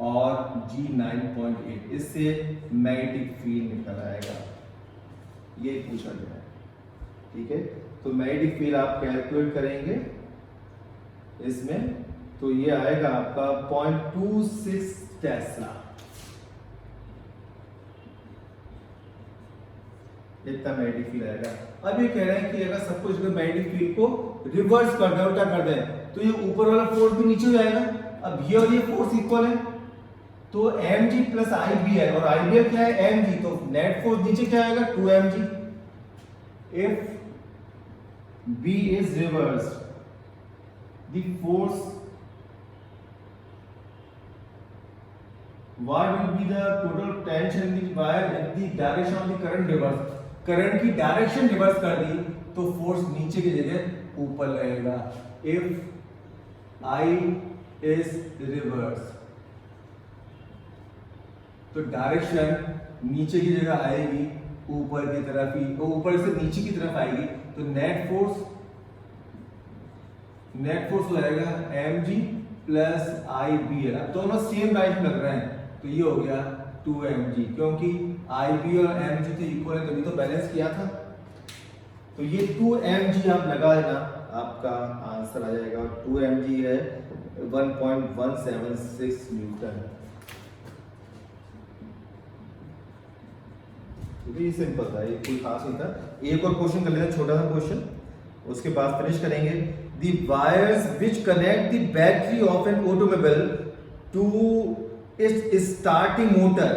और G 9.8, इससे मैग्नेटिक फील्ड निकल आएगा, ये पूछा गया है, ठीक है। तो मैग्नेटिक फील्ड आप कैलकुलेट करेंगे इसमें, तो ये आएगा आपका 0.26 टेस्ला, इतना मैग्नेटिक फील्ड आएगा। अब ये कह रहे हैं कि अगर सब कुछ मैग्नेटिक फील्ड को रिवर्स कर दे, उल्टा कर दे, तो ये ऊपर वाला फोर्स भी नीचे हो जाएगा। अब ये और ये फोर्स इक्वल है, तो mg प्लस IBL, और IBL क्या है, mg, तो नेट फोर्स नीचे क्या आएगा, 2mg। If B is reversed, the force, what will be the total tension in the wire if the direction of the current reverse, current की direction reverse कर दी तो फोर्स नीचे की जगह ऊपर रहेगा। इफ I is reverse, तो direction नीचे की जगह आएगी, ऊपर की तरफ ही, ऊपर से नीचे की तरफ आएगी, तो नेट फोर्स हो जाएगा mg प्लस IBL। अब दोनों सेम डायरेक्शन लग रहे हैं, तो ये हो गया 2mg, क्योंकि IB और mg तो इक्वल है, तभी तो बैलेंस किया था। तो ये 2mg आप लगा देना, आपका आंसर आ जाएगा। 2mg है 1.176 न्यूटन। ये सिंपल था, ये कोई खास नहीं था। एक और क्वेश्चन कर लेते हैं, छोटा सा क्वेश्चन, उसके बाद फिनिश करेंगे। the wires which connect the battery of an automobile to its starting motor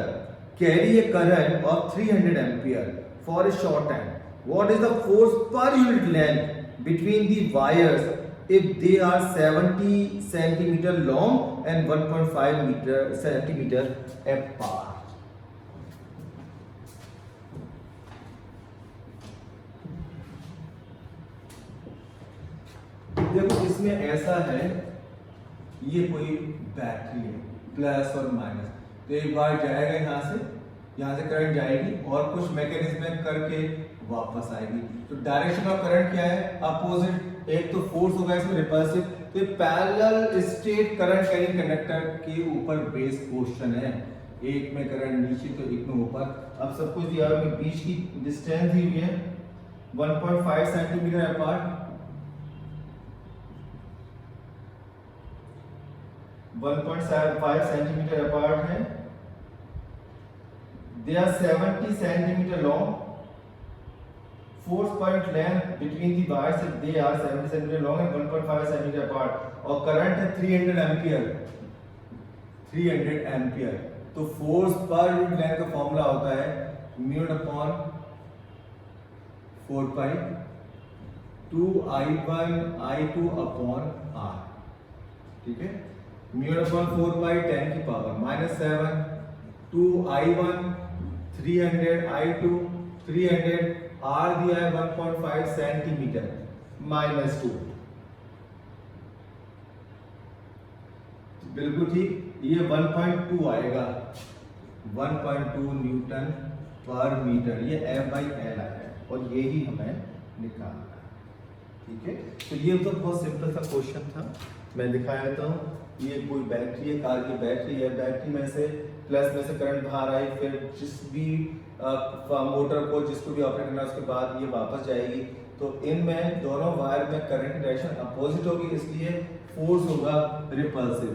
carry a current of 300 ampere for a short time. What is the force per unit length between the wires if they are 70 centimeter long and 1.5 centimeter apart? देखो इसमें ऐसा है, ये कोई battery है plus और minus, तो एक बार जाएगा यहाँ से करंट जाएगी और कुछ मैकेनिज्म करके वापस आएगी। तो डायरेक्शन ऑफ करंट क्या है? अपोजिट। एक तो फोर्स होगा इसमें रिपल्सिव, तो ये parallel state current carrying conductor के ऊपर बेस क्वेश्चन है। एक में करंट नीचे तो एक में ऊपर। अब सब कुछ दिया हुआ है, बीच की डिस्टेंस दी हुई है 1.5 सेंटीमीटर अपार्ट, 1.5 सेंटीमीटर अपार्ट है। They are 70 centimeter long. Force point length between the wires if they are 70 centimeter long and 1.5 centimeter apart. और करंट है 300 एम्पियर, 300 एम्पियर। तो फोर्स पर यूनिट लेंथ का फॉर्मूला होता है mu upon 4 पाई 2I1 I2 upon R, ठीक है। Mu upon 4 पाई 10 की power -7 2I1 300 I2 300 R दिया है 1.5 सेंटीमीटर -2, बिल्कुल ठीक। ये 1.2 आएगा, 1.2 न्यूटन पर मीटर, ये F/L आया है और यही हमें निकालना है, ठीक है। तो ये तो बहुत सिंपल सा क्वेश्चन था, मैं दिखा देता हूँ। ये कोई बैटरी है, कार की बैटरी है, बैटरी में से प्लस में से करंट बाहर आई, फिर जिस भी मोटर को जिसको भी ऑपरेट करना उसके बाद ये वापस जाएगी। तो इनमें दोनों वायर में करंट की डायरेक्शन अपोजिट होगी, इसलिए फोर्स होगा रिपल्सिव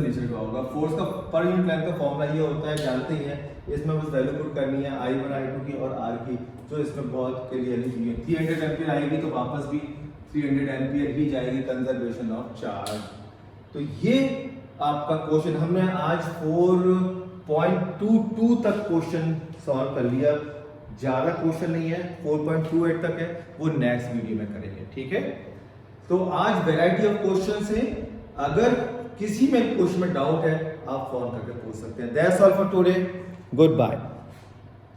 नेचर का होगा। फोर्स का पर यूनिट लेंथ का फॉर्मूला ये होता है, जानते ही हैं। इसमें बस वैल्यू पुट करनी है I1 I2 की और R की, जो इसमें बहुत क्लियरली दी है। 300 एम्पियर आएगी तो वापस भी 300 एम्पियर ही जाएगी, कंजर्वेशन ऑफ चार्ज। तो ये आपका क्वेश्चन हमने आज 4.22 तक क्वेश्चन सॉल्व कर लिया। ज्यादा क्वेश्चन नहीं है, 4.28 तक है, वो नेक्स्ट वीडियो में करेंगे, ठीक है। तो आज वैरायटी ऑफ क्वेश्चन है, अगर किसी में क्वेश्चन में डाउट है आप फोन करके पूछ सकते हैं। That's all for today, good bye.